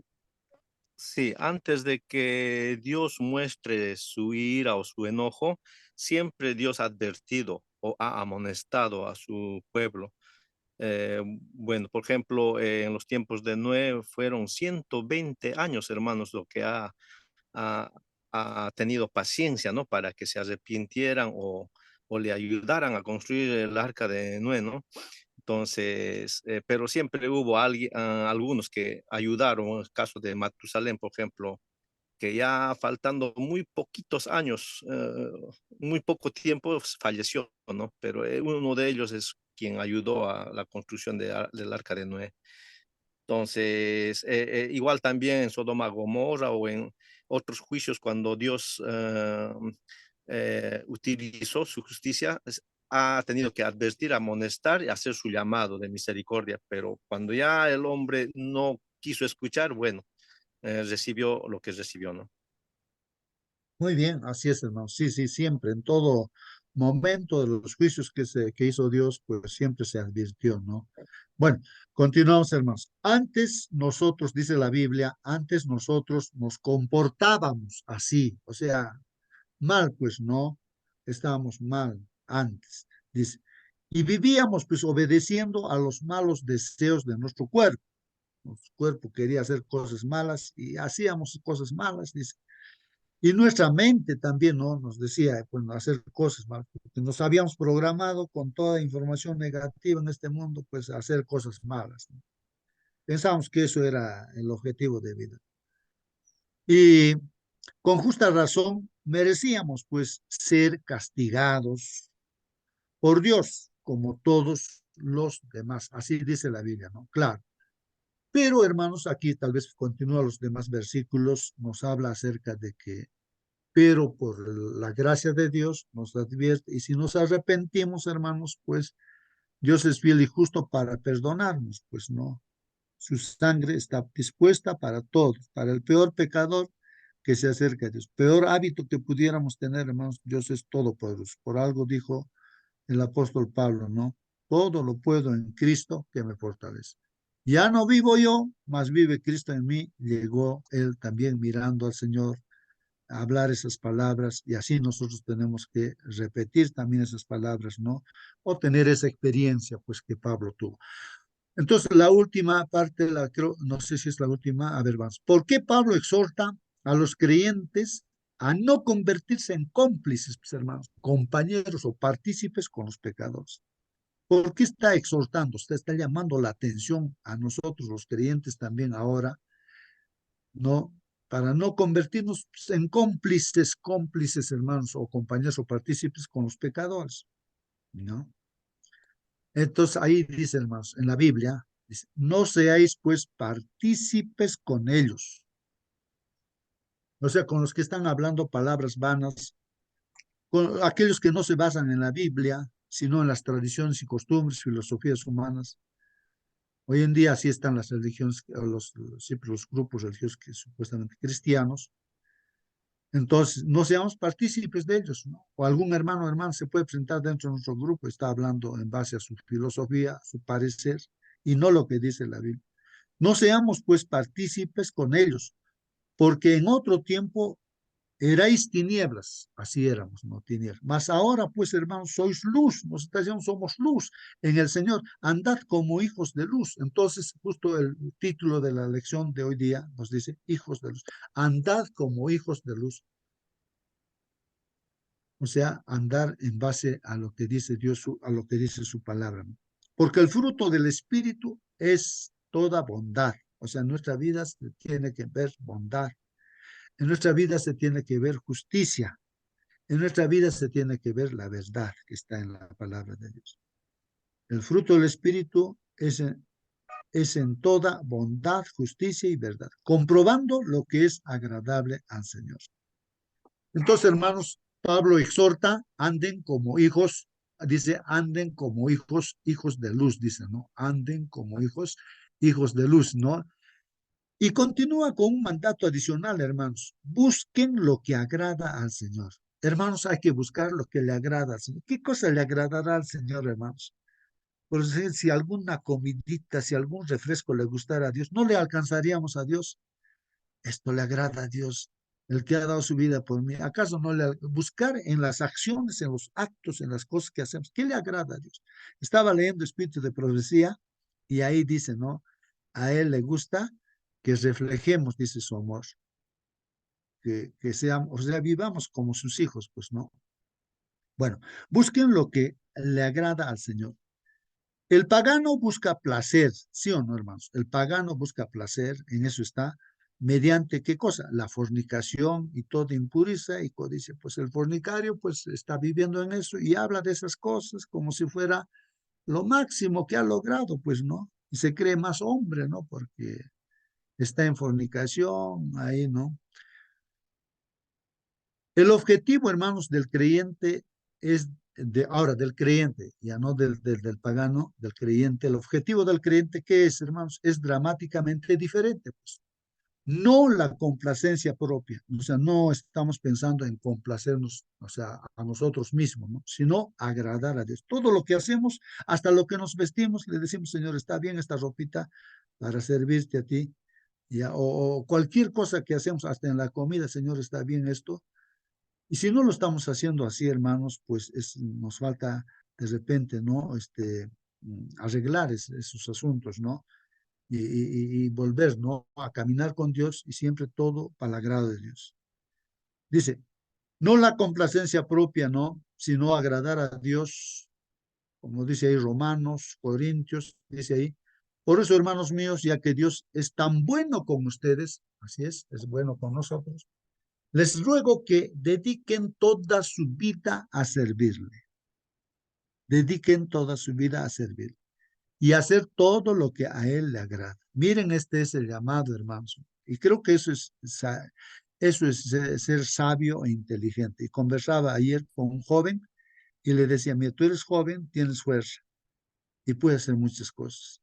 Sí, antes de que Dios muestre su ira o su enojo, siempre Dios ha advertido o ha amonestado a su pueblo. Bueno, por ejemplo, en los tiempos de Noé fueron 120 años, hermanos, lo que ha, ha tenido paciencia, ¿no? Para que se arrepintieran o le ayudaran a construir el arca de Noé, ¿no? Entonces, pero siempre hubo algunos que ayudaron, en el caso de Matusalén, por ejemplo, que ya faltando muy poquitos años, muy poco tiempo, falleció, ¿no? Pero uno de ellos es quien ayudó a la construcción del arca de Noé. Entonces, igual también en Sodoma Gomorra o en otros juicios, cuando Dios utilizó su justicia, ha tenido que advertir, amonestar y hacer su llamado de misericordia, pero cuando ya el hombre no quiso escuchar, bueno, recibió lo que recibió, ¿no? Muy bien, así es, hermano. Sí, sí, siempre, en todo momento de los juicios que hizo Dios, pues siempre se advirtió, ¿no? Bueno, continuamos, hermanos. Antes nosotros, dice la Biblia, antes nosotros nos comportábamos así, o sea, mal, pues no, estábamos mal antes, dice. Y vivíamos pues obedeciendo a los malos deseos de nuestro cuerpo. Nuestro cuerpo quería hacer cosas malas y hacíamos cosas malas, dice. Y nuestra mente también, ¿no? Nos decía, bueno, hacer cosas malas, porque nos habíamos programado con toda información negativa en este mundo, pues hacer cosas malas, ¿no? Pensábamos que eso era el objetivo de vida. Y con justa razón merecíamos, pues, ser castigados por Dios, como todos los demás. Así dice la Biblia, ¿no? Claro. Pero, hermanos, aquí tal vez continúa los demás versículos, nos habla acerca de que pero por la gracia de Dios nos advierte, y si nos arrepentimos, hermanos, pues Dios es fiel y justo para perdonarnos, pues no. Su sangre está dispuesta para todos, para el peor pecador que se acerca a Dios. Peor hábito que pudiéramos tener, hermanos, Dios es todopoderoso. Por algo dijo el apóstol Pablo, ¿no? Todo lo puedo en Cristo que me fortalece. Ya no vivo yo, mas vive Cristo en mí. Llegó él también mirando al Señor hablar esas palabras y así nosotros tenemos que repetir también esas palabras, ¿no? O tener esa experiencia, pues, que Pablo tuvo. Entonces, la última parte, creo, no sé si es la última, a ver, vamos. ¿Por qué Pablo exhorta a los creyentes a no convertirse en cómplices, pues, hermanos, compañeros o partícipes con los pecadores? ¿Por qué está exhortando? Usted está llamando la atención a nosotros, los creyentes, también ahora, ¿no? Para no convertirnos en cómplices, hermanos, o compañeros o partícipes con los pecadores, ¿no? Entonces ahí dice, hermanos, en la Biblia, dice, no seáis pues partícipes con ellos, o sea, con los que están hablando palabras vanas, con aquellos que no se basan en la Biblia, sino en las tradiciones y costumbres, filosofías humanas. Hoy en día así están las religiones, siempre los grupos religiosos que supuestamente cristianos. Entonces, no seamos partícipes de ellos, ¿no? O algún hermano o hermana se puede presentar dentro de nuestro grupo, está hablando en base a su filosofía, su parecer, y no lo que dice la Biblia. No seamos, pues, partícipes con ellos, porque en otro tiempo erais tinieblas, así éramos, no tinieblas. Mas ahora, pues, hermanos, sois luz, nos está diciendo, somos luz en el Señor, andad como hijos de luz. Entonces, justo el título de la lección de hoy día nos dice, hijos de luz, andad como hijos de luz. O sea, andar en base a lo que dice Dios, a lo que dice su palabra, ¿no? Porque el fruto del Espíritu es toda bondad. O sea, en nuestra vida se tiene que ver bondad. En nuestra vida se tiene que ver justicia. En nuestra vida se tiene que ver la verdad que está en la palabra de Dios. El fruto del Espíritu es es en toda bondad, justicia y verdad, comprobando lo que es agradable al Señor. Entonces, hermanos, Pablo exhorta, anden como hijos, dice, anden como hijos, hijos de luz, dice, ¿no? Anden como hijos, hijos de luz, ¿no? Y continúa con un mandato adicional, hermanos. Busquen lo que agrada al Señor. Hermanos, hay que buscar lo que le agrada al Señor. ¿Qué cosa le agradará al Señor, hermanos? Pues si alguna comidita, si algún refresco le gustara a Dios, no le alcanzaríamos a Dios. Esto le agrada a Dios, el que ha dado su vida por mí. ¿Acaso no le buscar en las acciones, en los actos, en las cosas que hacemos? ¿Qué le agrada a Dios? Estaba leyendo Espíritu de Profecía y ahí dice, ¿no? A él le gusta que reflejemos, dice su amor, que seamos, o sea, vivamos como sus hijos, pues, ¿no? Bueno, busquen lo que le agrada al Señor. El pagano busca placer, ¿sí o no, hermanos? El pagano busca placer, en eso está, mediante qué cosa? La fornicación y toda impureza y codicia. Pues el fornicario, pues está viviendo en eso y habla de esas cosas como si fuera lo máximo que ha logrado, pues, ¿no? Y se cree más hombre, ¿no? Porque está en fornicación, ahí, ¿no? El objetivo, hermanos, del creyente es, ahora del creyente, ya no del pagano, del creyente, el objetivo del creyente, ¿qué es, hermanos? Es dramáticamente diferente, pues. No la complacencia propia, o sea, no estamos pensando en complacernos, o sea, a nosotros mismos, ¿no? Sino agradar a Dios. Todo lo que hacemos, hasta lo que nos vestimos, le decimos, Señor, está bien esta ropita para servirte a ti, ya, o cualquier cosa que hacemos, hasta en la comida, Señor, está bien esto. Y si no lo estamos haciendo así, hermanos, pues nos falta de repente, ¿no? Arreglar esos asuntos, ¿no? Y volver, ¿no? A caminar con Dios y siempre todo para el agrado de Dios. Dice, no la complacencia propia, ¿no? Sino agradar a Dios, como dice ahí Romanos, Corintios, dice ahí. Por eso, hermanos míos, ya que Dios es tan bueno con ustedes, así es bueno con nosotros, les ruego que dediquen toda su vida a servirle. Dediquen toda su vida a servir y a hacer todo lo que a Él le agrada. Miren, este es el llamado, hermanos. Y creo que eso es ser sabio e inteligente. Y conversaba ayer con un joven y le decía, mira, tú eres joven, tienes fuerza y puedes hacer muchas cosas.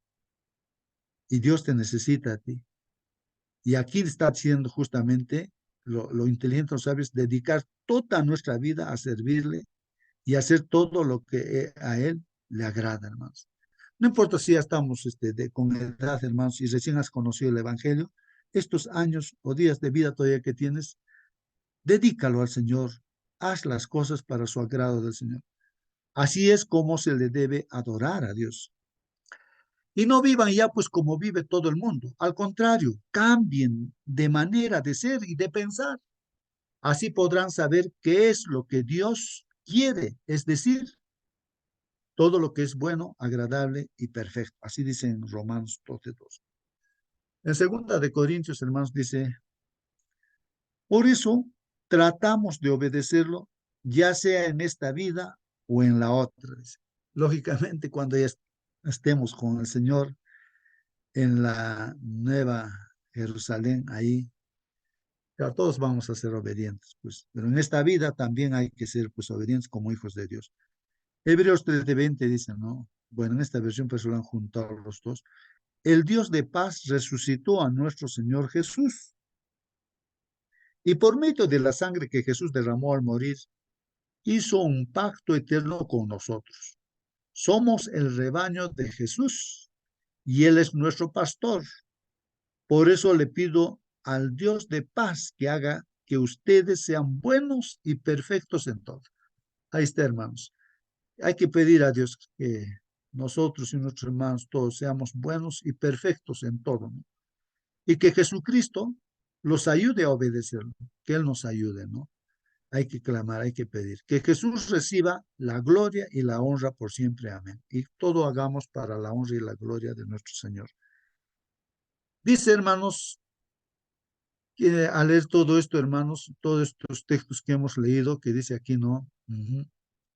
Y Dios te necesita a ti. Y aquí está diciendo justamente lo inteligente, lo sabio, es dedicar toda nuestra vida a servirle y hacer todo lo que a Él le agrada, hermanos. No importa si ya estamos con edad, hermanos, y recién has conocido el Evangelio, estos años o días de vida todavía que tienes, dedícalo al Señor, haz las cosas para su agrado del Señor. Así es como se le debe adorar a Dios. Y no vivan ya pues como vive todo el mundo. Al contrario, cambien de manera de ser y de pensar. Así podrán saber qué es lo que Dios quiere, es decir, todo lo que es bueno, agradable y perfecto. Así dice en Romanos 12:2. En segunda de Corintios, hermanos, dice, por eso tratamos de obedecerlo, ya sea en esta vida o en la otra. Dice. Lógicamente, cuando ya estemos con el Señor en la nueva Jerusalén, ahí, ya todos vamos a ser obedientes, pues. Pero en esta vida también hay que ser, pues, obedientes como hijos de Dios. Hebreos 13:20 dice, ¿no? Bueno, en esta versión pues lo han juntado los dos. El Dios de paz resucitó a nuestro Señor Jesús. Y por medio de la sangre que Jesús derramó al morir, hizo un pacto eterno con nosotros. Somos el rebaño de Jesús y Él es nuestro pastor. Por eso le pido al Dios de paz que haga que ustedes sean buenos y perfectos en todo. Ahí está, hermanos. Hay que pedir a Dios que nosotros y nuestros hermanos todos seamos buenos y perfectos en todo, ¿no? Y que Jesucristo los ayude a obedecerlo, que Él nos ayude, ¿no? Hay que clamar, hay que pedir. Que Jesús reciba la gloria y la honra por siempre. Amén. Y todo hagamos para la honra y la gloria de nuestro Señor. Dice, hermanos, que al leer todo esto, hermanos, todos estos textos que hemos leído, que dice aquí, ¿no?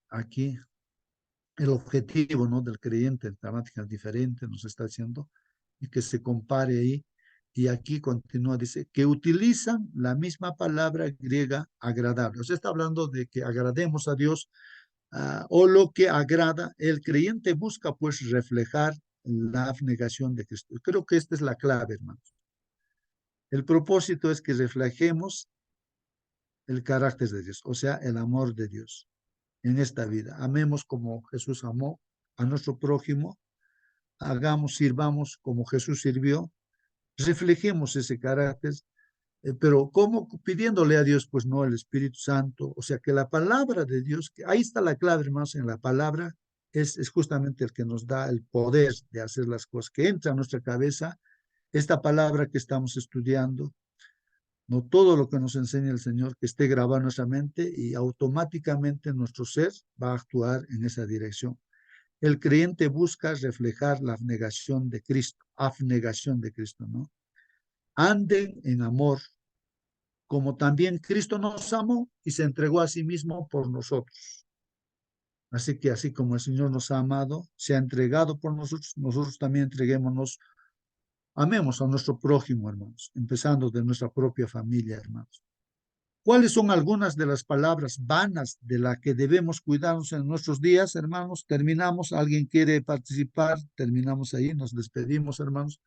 Aquí, el objetivo, ¿no? Del creyente, en gramática diferente, nos está diciendo, y que se compare ahí. Y aquí continúa, dice, que utilizan la misma palabra griega agradable. O sea, está hablando de que agrademos a Dios o lo que agrada. El creyente busca pues reflejar la abnegación de Cristo. Creo que esta es la clave, hermanos. El propósito es que reflejemos el carácter de Dios, o sea, el amor de Dios en esta vida. Amemos como Jesús amó a nuestro prójimo, hagamos, sirvamos como Jesús sirvió, reflejemos ese carácter, pero ¿cómo? Pidiéndole a Dios, pues no, el Espíritu Santo, o sea, que la palabra de Dios, que ahí está la clave, hermanos, en la palabra, es justamente el que nos da el poder de hacer las cosas, que entra a nuestra cabeza, esta palabra que estamos estudiando, no todo lo que nos enseña el Señor, que esté grabado en nuestra mente y automáticamente nuestro ser va a actuar en esa dirección. El creyente busca reflejar la abnegación de Cristo, ¿no? Anden en amor, como también Cristo nos amó y se entregó a sí mismo por nosotros. Así que así como el Señor nos ha amado, se ha entregado por nosotros, nosotros también entreguémonos, amemos a nuestro prójimo, hermanos, empezando de nuestra propia familia, hermanos. ¿Cuáles son algunas de las palabras vanas de las que debemos cuidarnos en nuestros días, hermanos? Terminamos, ¿alguien quiere participar? Terminamos ahí, nos despedimos, hermanos.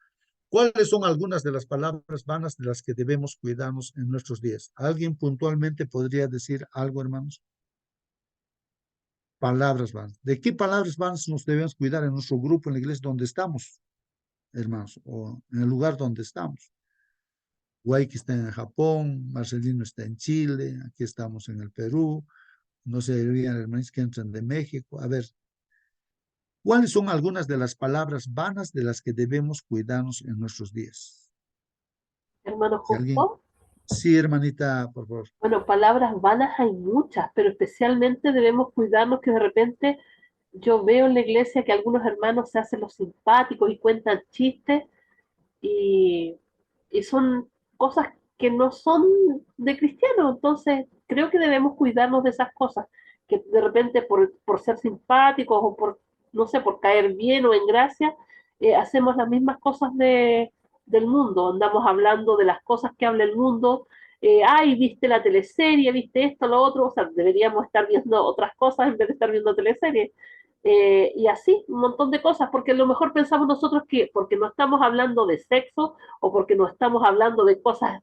¿Cuáles son algunas de las palabras vanas de las que debemos cuidarnos en nuestros días? ¿Alguien puntualmente podría decir algo, hermanos? Palabras vanas. ¿De qué palabras vanas nos debemos cuidar en nuestro grupo, en la iglesia donde estamos, hermanos? O en el lugar donde estamos. Guayqui está en Japón, Marcelino está en Chile, aquí estamos en el Perú, no sé, habían hermanos que entran de México. A ver, ¿cuáles son algunas de las palabras vanas de las que debemos cuidarnos en nuestros días? Hermano Si alguien, Justo, sí, hermanita, por favor. bueno, palabras vanas hay muchas, pero especialmente debemos cuidarnos que de repente yo veo en la iglesia que algunos hermanos se hacen los simpáticos y cuentan chistes y, y son cosas que no son de cristianos. Entonces, creo que debemos cuidarnos de esas cosas, que de repente por ser simpáticos o por, no sé, por caer bien o en gracia, hacemos las mismas cosas del mundo. Andamos hablando de las cosas que habla el mundo. Ay, viste la teleserie, viste esto, lo otro. O sea, deberíamos estar viendo otras cosas en vez de estar viendo teleseries. Y así, un montón de cosas, porque a lo mejor pensamos nosotros que porque no estamos hablando de sexo o porque no estamos hablando de cosas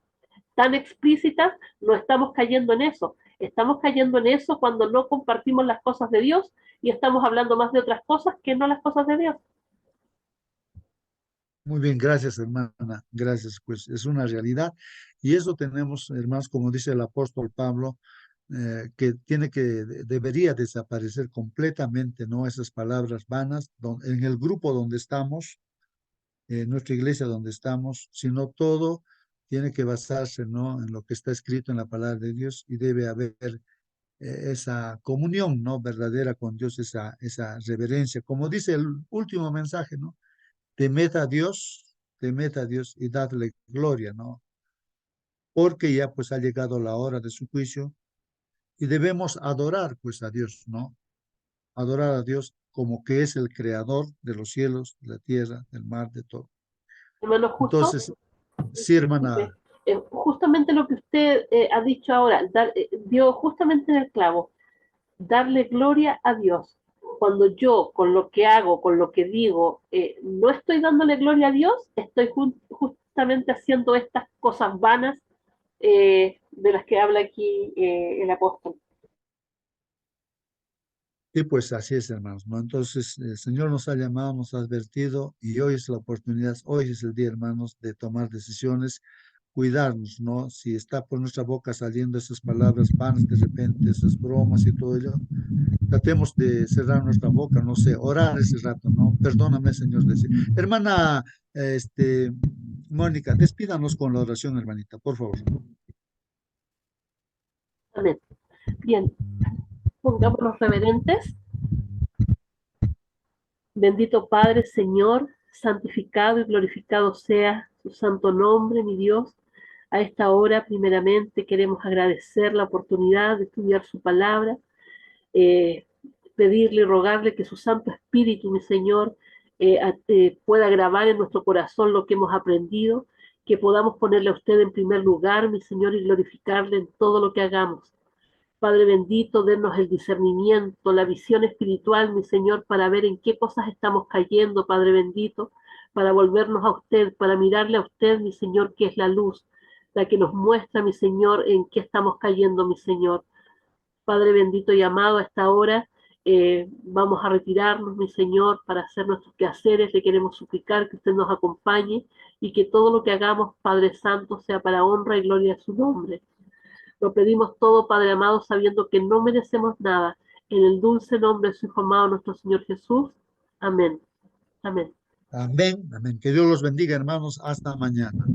tan explícitas, no estamos cayendo en eso. Estamos cayendo en eso cuando no compartimos las cosas de Dios y estamos hablando más de otras cosas que no las cosas de Dios. Muy bien, gracias, hermana. Gracias, pues es una realidad. Y eso tenemos, hermanos, como dice el apóstol Pablo, que debería desaparecer completamente, ¿no? Esas palabras vanas en el grupo donde estamos, en nuestra iglesia donde estamos, sino todo tiene que basarse, ¿no? En lo que está escrito en la palabra de Dios y debe haber esa comunión, ¿no? Verdadera con Dios, esa reverencia. Como dice el último mensaje, ¿no? Temed a Dios y dadle gloria, ¿no? Porque ya pues ha llegado la hora de su juicio y debemos adorar pues a Dios, ¿no? Adorar a Dios como que es el creador de los cielos, de la tierra, del mar, de todo. Hermano, justo, Entonces, sí, hermana, justamente lo que usted ha dicho ahora, dio justamente en el clavo, darle gloria a Dios. Cuando yo, con lo que hago, con lo que digo, no estoy dándole gloria a Dios, estoy justamente haciendo estas cosas vanas de las que habla aquí el apóstol. sí, pues así es, hermanos, ¿no? Entonces, el Señor nos ha llamado, nos ha advertido y hoy es la oportunidad, hoy es el día, hermanos, de tomar decisiones, cuidarnos, ¿no? Si está por nuestra boca saliendo esas palabras vanas de repente, esas bromas y todo ello, tratemos de cerrar nuestra boca, no sé, orar ese rato, ¿no? Perdóname, Señor. Hermana, Mónica, despídanos con la oración, hermanita, por favor. Amén. Bien, pongámonos reverentes. Bendito Padre, Señor, santificado y glorificado sea su santo nombre, mi Dios. A esta hora, primeramente, queremos agradecer la oportunidad de estudiar su palabra, eh, pedirle y rogarle que su Santo Espíritu, mi Señor, pueda grabar en nuestro corazón lo que hemos aprendido, que podamos ponerle a usted en primer lugar, mi Señor, y glorificarle en todo lo que hagamos. Padre bendito, denos el discernimiento, la visión espiritual, mi Señor, para ver en qué cosas estamos cayendo, Padre bendito, para volvernos a usted, para mirarle a usted, mi Señor, que es la luz, la que nos muestra, mi Señor, en qué estamos cayendo, mi Señor. Padre bendito y amado, a esta hora vamos a retirarnos, mi Señor, para hacer nuestros quehaceres. Le queremos suplicar que usted nos acompañe y que todo lo que hagamos, Padre Santo, sea para honra y gloria de su nombre. Lo pedimos todo, Padre amado, sabiendo que no merecemos nada. En el dulce nombre de su Hijo amado, nuestro Señor Jesús. Amén. Amén. Amén, amén. Que Dios los bendiga, hermanos. Hasta mañana.